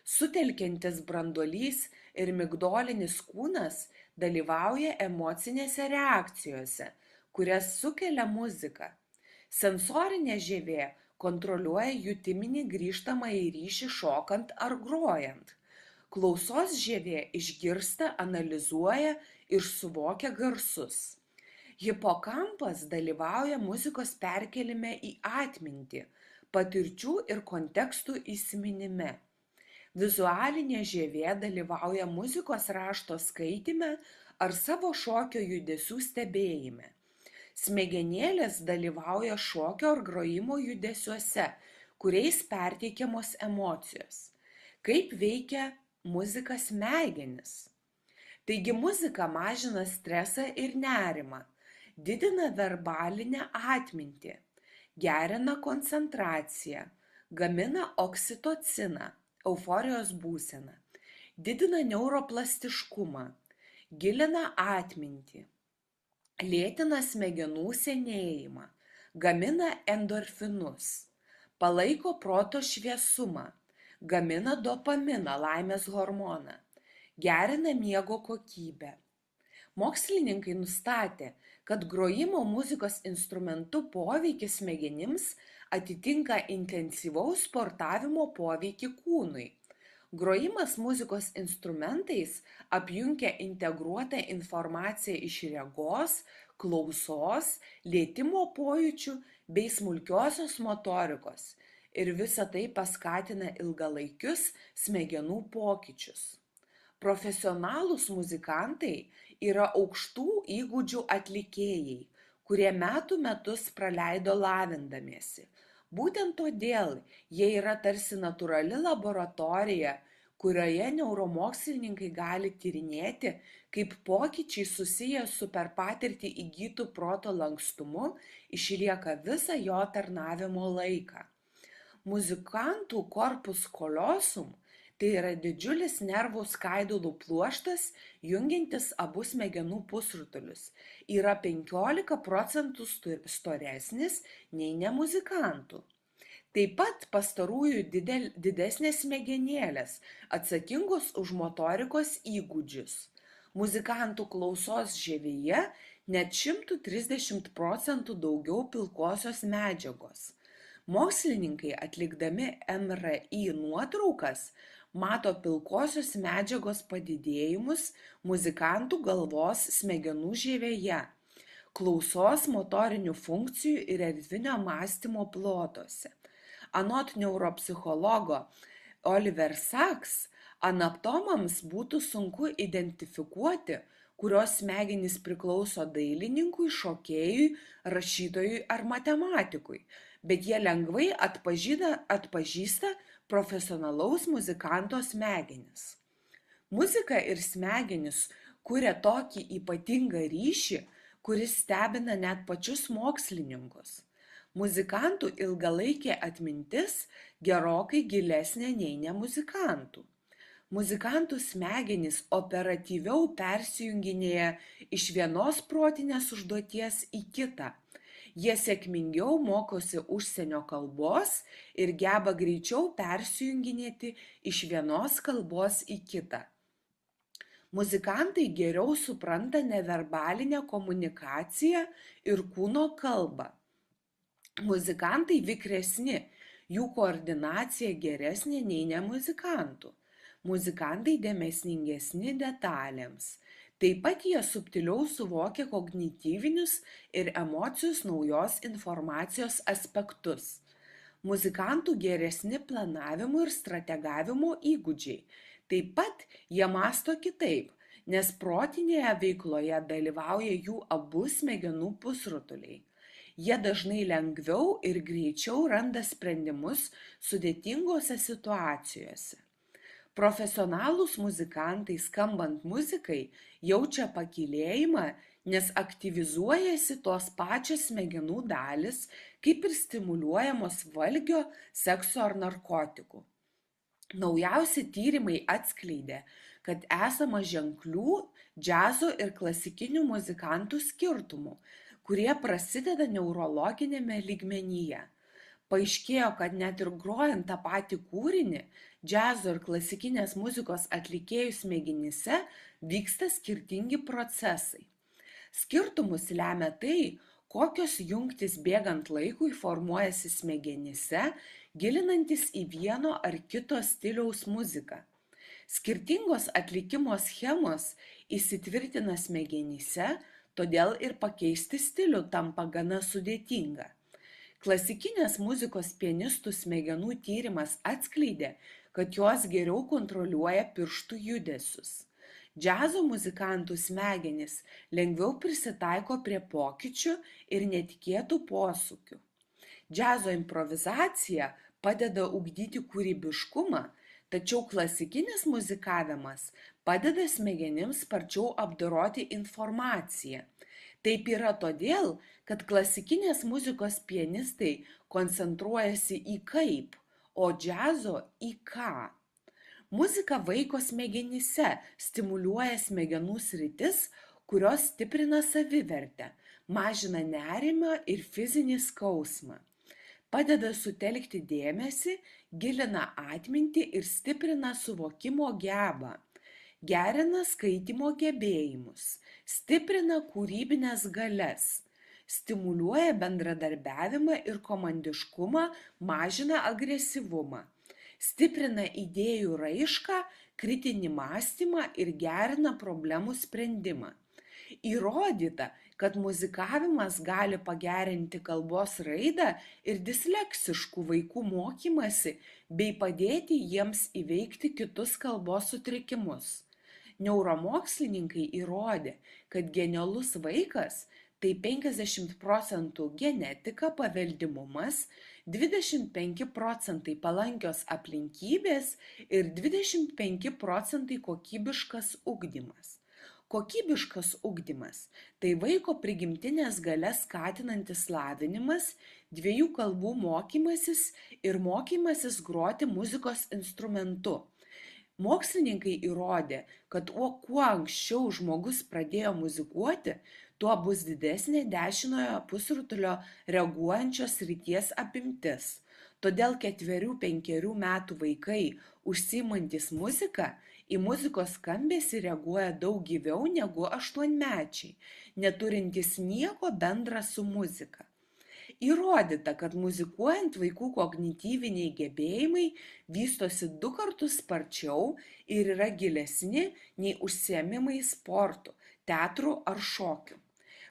Sutelkiantis branduolys ir migdolinis kūnas dalyvauja emocinėse reakcijose, kurias sukelia muzika. Sensorinė žievė kontroliuoja jutiminį grįžtamąjį ryšį šokant ar grojant. Klausos žievė išgirsta, analizuoja ir suvokia garsus. Hipokampas dalyvauja muzikos perkelime į atmintį, patirčių ir kontekstų įsiminime. Vizualinė žievė dalyvauja muzikos rašto skaityme ar savo šokio judesių stebėjime. Smegenėlės dalyvauja šokio ar grojimo judesiuose, kuriais perteikiamos emocijos. Kaip veikia muzika smegenis? Taigi muzika mažina stresą ir nerimą, didina verbalinę atmintį, gerina koncentraciją, gamina oksitociną, euforijos būseną, didina neuroplastiškumą, gilina atmintį, lėtina smegenų senėjimą, gamina endorfinus, palaiko proto šviesumą, gamina dopaminą, laimės hormoną, gerina miego kokybę. Mokslininkai nustatė, kad grojimo muzikos instrumentu poveikis smegenims atitinka intensyvaus sportavimo poveikį kūnui. Grojimas muzikos instrumentais apjungia integruotą informaciją iš regos, klausos, lietimo pojūčių bei smulkiosios motorikos ir visa tai paskatina ilgalaikius smegenų pokyčius. Profesionalūs muzikantai yra aukštų įgūdžių atlikėjai, kurie metų metus praleido lavindamiesi. Būtent todėl jie yra tarsi natūrali laboratorija, kurioje neuromokslininkai gali tyrinėti, kaip pokyčiai susiję su per patirtį įgytų proto lankstumu išlieka visą jo tarnavimo laiką. Muzikantų corpus callosum tai yra didžiulis nervų skaidulų pluoštas, jungiantis abu smegenų pusrutulius, yra 15% storesnis nei nemuzikantų. Taip pat pastarųjų didesnės smegenėlės, atsakingos už motorikos įgūdžius. Muzikantų klausos žievėje net 130% daugiau pilkosios medžiagos. Mokslininkai atlikdami MRI nuotraukas mato pilkosios medžiagos padidėjimus muzikantų galvos smegenų žievėje, klausos, motorinių funkcijų ir erdvinio mąstymo plotuose. Anot neuropsichologo Oliver Sacks, anaptomams būtų sunku identifikuoti, kurios smegenys priklauso dailininkui, šokėjui, rašytojui ar matematikui, bet jie lengvai atpažįsta profesionalaus muzikanto smegenis. Muzika ir smegenis kuria tokį ypatingą ryšį, kuris stebina net pačius mokslininkus. Muzikantų ilgalaikė atmintis gerokai gilesnė nei nemuzikantų. Muzikantų smegenys operatyviau persijunginėja iš vienos protinės užduoties į kitą. Jie sėkmingiau mokosi užsienio kalbos ir geba greičiau persijunginėti iš vienos kalbos į kitą. Muzikantai geriau supranta neverbalinę komunikaciją ir kūno kalbą. Muzikantai vikresni, jų koordinacija geresnė nei nemuzikantų. Muzikantai dėmesingesni detalėms. Taip pat jie subtiliau suvokia kognityvinius ir emocijos naujos informacijos aspektus. Muzikantų geresni planavimo ir strategavimo įgūdžiai. Taip pat jie mąsto kitaip, nes protinėje veikloje dalyvauja jų abu smegenų pusrutuliai. Jie dažnai lengviau ir greičiau randa sprendimus sudėtingose situacijose. Profesionalūs muzikantai skambant muzikai jaučia pakylėjimą, nes aktyvizuojasi tos pačios smegenų dalis, kaip ir stimuliuojamos valgio, sekso ar narkotikų. Naujausi tyrimai atskleidė, kad esama ženklių džiazo ir klasikinių muzikantų skirtumų, kurie prasideda neurologinėme lygmenyje. Paaiškėjo, kad net ir grojant tą patį kūrinį, džiazo ir klasikinės muzikos atlikėjų smegenyse vyksta skirtingi procesai. Skirtumus lemia tai, kokios jungtys bėgant laikui formuojasi smegenyse, gilinantis į vieno ar kito stiliaus muziką. Skirtingos atlikimo schemos įsitvirtina smegenyse, todėl ir pakeisti stilių tampa gana sudėtinga. Klasikinės muzikos pianistų smegenų tyrimas atskleidė, kad jos geriau kontroliuoja pirštų judesius. Džiazo muzikantų smegenys lengviau prisitaiko prie pokyčių ir netikėtų posūkių. Džiazo improvizacija padeda ugdyti kūrybiškumą, tačiau klasikinis muzikavimas padeda smegenims sparčiau apdoroti informaciją. Taip yra todėl, kad klasikinės muzikos pianistai koncentruojasi į kaip, o džiazo į ką. Muzika vaiko smegenyse stimuliuoja smegenų sritis, kurios stiprina savivertę, mažina nerimą ir fizinį skausmą. Padeda sutelkti dėmesį, gilina atmintį ir stiprina suvokimo gebą. Gerina skaitymo gebėjimus, stiprina kūrybines galias, stimuliuoja bendradarbiavimą ir komandiškumą, mažina agresyvumą, stiprina idėjų raišką, kritinį mąstymą ir gerina problemų sprendimą. Įrodyta, kad muzikavimas gali pagerinti kalbos raidą ir disleksiškų vaikų mokymąsi bei padėti jiems įveikti kitus kalbos sutrikimus. Neuromokslininkai įrodė, kad genialus vaikas tai 50% genetika, paveldimumas, 25% palankios aplinkybės ir 25% kokybiškas ugdymas. Kokybiškas ugdymas – tai vaiko prigimtinės galias skatinantis lavinimas, 2 kalbų mokymasis ir mokymasis groti muzikos instrumentu. Mokslininkai įrodė, kad kuo anksčiau žmogus pradėjo muzikuoti, tuo bus didesnė dešiniojo pusrutulio reaguojančios srities apimtis. Todėl 4–5 metų vaikai, užsiimantys muziką, į muzikos skambesį reaguoja daug gyviau negu 8-mečiai, neturintys nieko bendra su muzika. Įrodyta, kad muzikuojant vaikų kognityviniai gebėjimai vystosi 2 kartus sparčiau ir yra gilesni nei užsiėmimai sportu, teatru ar šokiu.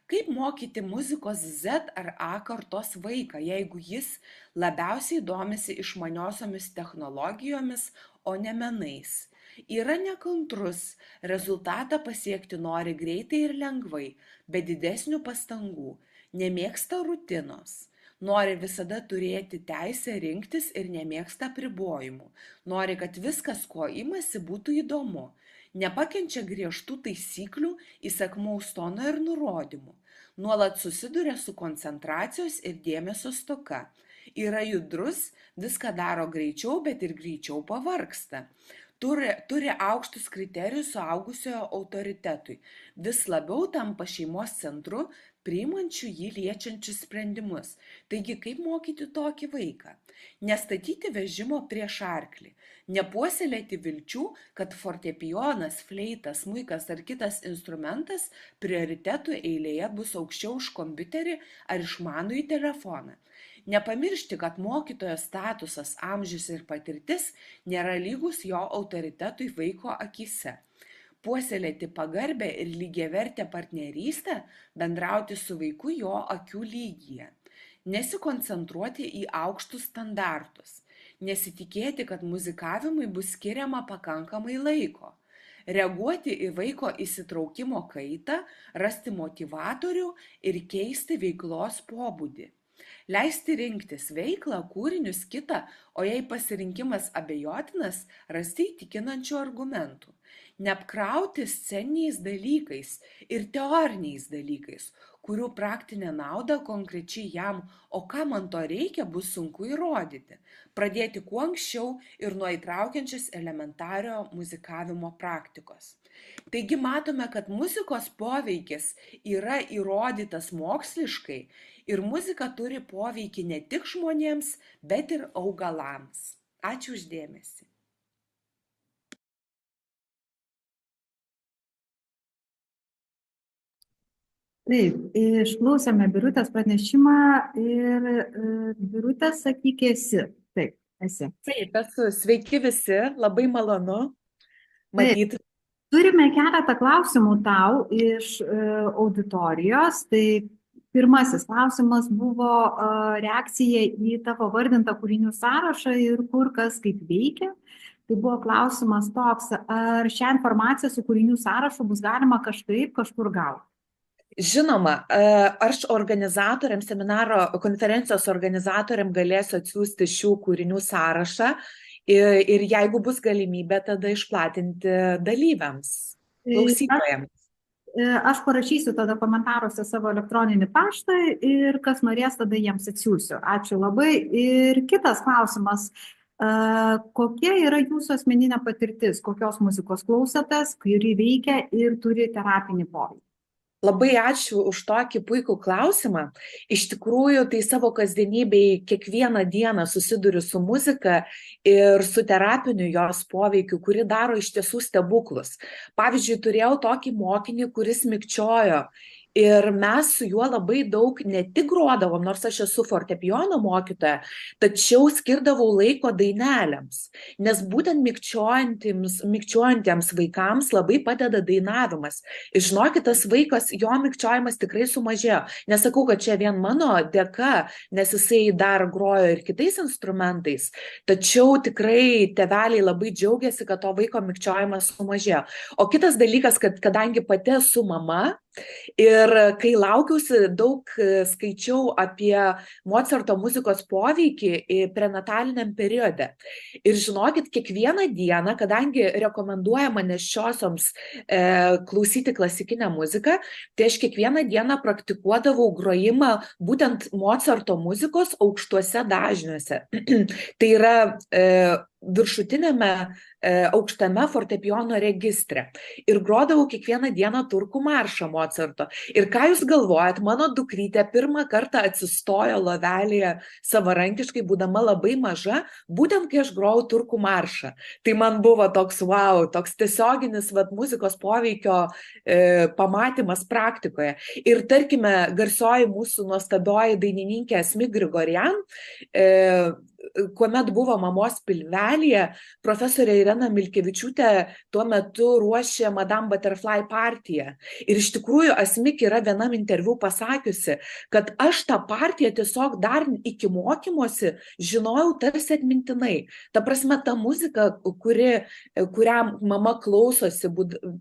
Kaip mokyti muzikos Z ar A kartos vaiką, jeigu jis labiausiai domisi išmaniosiomis technologijomis, o ne menais? Yra nekantrus, rezultatą pasiekti nori greitai ir lengvai, be didesnių pastangų, nemėgsta rutinos, nori visada turėti teisę rinktis ir nemėgsta apribojimų, nori, kad viskas, ko imasi, būtų įdomu, nepakenčia griežtų taisyklių, įsakmaus tono ir nurodymų, nuolat susiduria su koncentracijos ir dėmesio stoka, yra judrus, viską daro greičiau, bet ir greičiau pavargsta. Turi aukštus kriterijus suaugusiojo autoritetui, vis labiau tampa šeimos centru, priimančių jį liečiančius sprendimus. Taigi, kaip mokyti tokį vaiką? Nestatyti vežimo prieš arklį, nepuoselėti vilčių, kad fortepijonas, fleitas, smuikas ar kitas instrumentas prioritetų eilėje bus aukščiau už kompiuterį ar išmanųjį telefoną. Nepamiršti, kad mokytojo statusas, amžius ir patirtis nėra lygus jo autoritetui vaiko akyse. Puoselėti pagarbę ir lygiavertę partnerystę, bendrauti su vaiku jo akių lygyje. Nesikoncentruoti į aukštus standartus. Nesitikėti, kad muzikavimui bus skiriama pakankamai laiko. Reaguoti į vaiko įsitraukimo kaitą, rasti motyvatorių ir keisti veiklos pobūdį. Leisti rinktis veiklą, kūrinius, kitą, o jei pasirinkimas abejotinas, rasti įtikinančių argumentų. Neapkrauti sceniniais dalykais ir teoriniais dalykais, kurių praktinė nauda konkrečiai jam, o ką man to reikia, bus sunku įrodyti. Pradėti kuo anksčiau ir nuo įtraukiančios elementario muzikavimo praktikos. Taigi matome, kad muzikos poveikis yra įrodytas moksliškai ir muzika turi poveikį ne tik žmonėms, bet ir augalams. Ačiū už dėmesį. Taip, išklausėme Birutės pranešimą ir Birutė, sakyk, esi. Taip, esi. Taip, esu. Sveiki visi, labai malonu matyti. Turime keletą klausimų tau iš auditorijos. Tai pirmasis klausimas buvo reakcija į tavo vardintą kūrinių sąrašą ir kur kas kaip veikia. Tai buvo klausimas toks, ar šią informaciją su kūrinių sąrašu bus galima kažkaip kažkur gauti? Žinoma, aš organizatoriams, seminaro konferencijos organizatoriams galėsiu atsiųsti šių kūrinių sąrašą ir jeigu bus galimybė, tada išplatinti dalyviams, klausytojams. Aš parašysiu tada komentaruose savo elektroninį paštą ir kas norės, tada jiems atsiųsiu. Ačiū labai. Ir kitas klausimas. Kokia yra jūsų asmeninė patirtis? Kokios muzikos klausotės, kuri veikia ir turi terapinį poveikį? Labai ačiū už tokį puikų klausimą. Iš tikrųjų, tai savo kasdienybėje kiekvieną dieną susiduriu su muzika ir su terapiniu jos poveikiu, kuri daro iš tiesų stebuklus. Pavyzdžiui, turėjau tokį mokinį, kuris mikčiojo. Ir mes su juo labai daug ne tik grodavom, nors aš esu fortepijono mokytoja, tačiau skirdavau laiko dainelėms, nes būtent mikčiuojantiems vaikams labai padeda dainavimas. Ir žinokit, tas vaikas, jo mikčiojimas tikrai sumažėjo. Nesakau, kad čia vien mano dėka, nes jisai dar grojo ir kitais instrumentais, tačiau tikrai tėveliai labai džiaugiasi, kad to vaiko mikčiojimas sumažėjo. O kitas dalykas, kad kadangi pati esu mama, ir kai laukiausi, daug skaičiau apie Mocarto muzikos poveikį prenataliniam periode. Ir žinokit, kiekvieną dieną, kadangi rekomenduojama nėščiosioms klausyti klasikinę muziką, tai aš kiekvieną dieną praktikuodavau grojimą būtent Mocarto muzikos aukštuose dažniuose. Tai yra viršutinėme aukštame fortepijono registre. Ir grodavau kiekvieną dieną turkų maršą Mocarto. Ir ką jūs galvojat, mano dukrytė pirmą kartą atsistojo lovelėje savarankiškai, būdama labai maža, būtent kai aš grojau turkų maršą. Tai man buvo toks wow, toks tiesioginis muzikos poveikio pamatymas praktikoje. Ir tarkime, garsioji mūsų nuostabioji dainininkė Asmik Grigorian, kuomet buvo mamos pilvelėje, profesorė Irena Milkevičiūtė tuo metu ruošė Madame Butterfly partiją. Ir iš tikrųjų Asmik yra vienam interviu pasakiusi, kad aš tą partiją tiesiog dar iki mokymosi žinojau tarsi atmintinai. Ta prasme, ta muzika, kurią mama klausosi,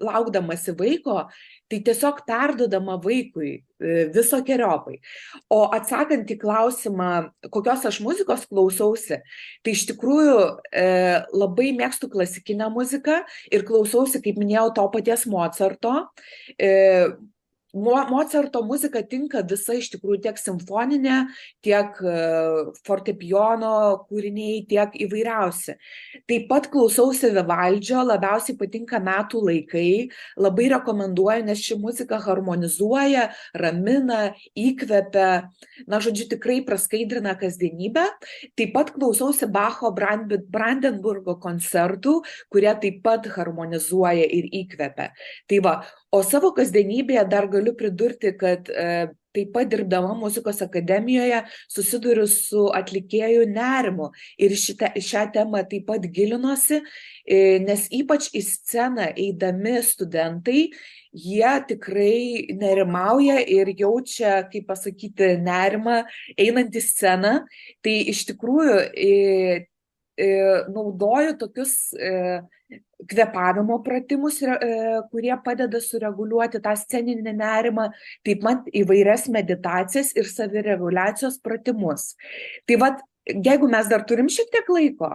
laukdamasi vaiko, tai tiesiog perduodama vaikui visokeriopai. O atsakant į klausimą, kokios aš muzikos klausausi, tai iš tikrųjų labai mėgstu klasikinę muziką ir klausausi, kaip minėjau, to paties Mocarto. Mocarto muzika tinka visa iš tikrųjų tiek simfoninė, tiek fortepijono kūriniai, tiek įvairiausi. Taip pat klausausi Vivaldžio, labiausiai patinka Metų laikai, labai rekomenduoju, nes ši muzika harmonizuoja, ramina, įkvepia, na, žodžiu, tikrai praskaidrina kasdienybę. Taip pat klausausi Bacho Brandenburgo koncertų, kurie taip pat harmonizuoja ir įkvepia. Tai va, o savo kasdienybėje dar galiu pridurti, kad taip pat dirbdama muzikos akademijoje susiduriu su atlikėjų nerimu ir šią temą taip pat gilinuosi, nes ypač į sceną eidami studentai, jie tikrai nerimauja ir jaučia, kaip pasakyti, nerimą einant į sceną. Tai iš tikrųjų naudoju tokius kvėpavimo pratimus, kurie padeda sureguliuoti tą sceninį nerimą, taip pat įvairias meditacijas ir savireguliacijos pratimus. Tai vat, jeigu mes dar turim šiek tiek laiko,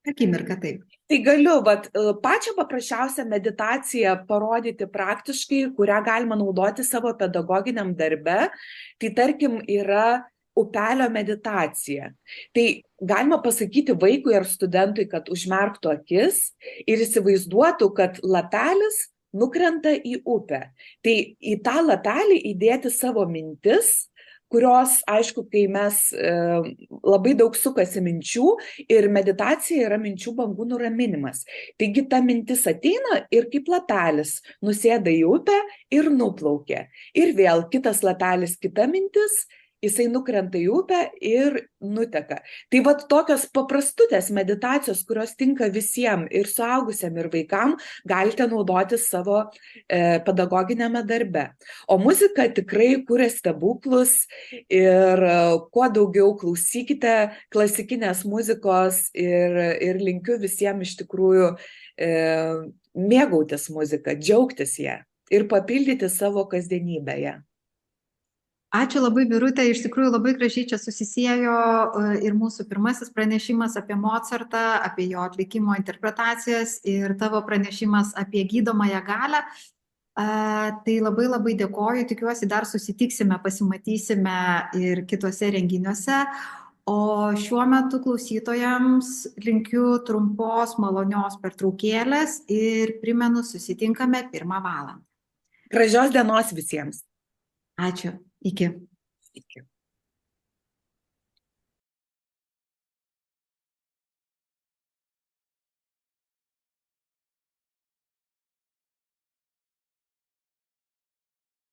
Akimirka, taip. tai galiu pačią paprasčiausią meditaciją parodyti praktiškai, kurią galima naudoti savo pedagoginiam darbe. Tai tarkim yra upelio meditacija. Tai galima pasakyti vaikui ar studentui, kad užmerktų akis ir įsivaizduotų, kad lapelis nukrenta į upę. Tai į tą lapelį įdėti savo mintis, kurios, aišku, kai mes labai daug sukasi minčių ir meditacija yra minčių bangų nuraminimas. Taigi ta mintis ateina ir kaip lapelis nusėda į upę ir nuplaukia. Ir vėl kitas lapelis, kita mintis, jisai nukrenta į upę ir nuteka. Tai vat tokios paprastutės meditacijos, kurios tinka visiems, ir suaugusiam, ir vaikam, galite naudoti savo pedagoginėme darbe. O muzika tikrai kuria stebuklus ir kuo daugiau klausykite klasikinės muzikos ir linkiu visiems iš tikrųjų mėgautis muziką, džiaugtis ją ir papildyti savo kasdienybėje. Ačiū labai, Birutė, iš tikrųjų labai gražiai čia susisiejo ir mūsų pirmasis pranešimas apie Mocartą, apie jo atlikimo interpretacijas ir tavo pranešimas apie gydomąją galią. Tai labai labai dėkoju, tikiuosi dar susitiksime, pasimatysime ir kitose renginiuose. O šiuo metu klausytojams linkiu trumpos malonios pertraukėlės ir primenu, susitinkame 1 valandą. Gražios dienos visiems. Ačiū. Iki. Iki.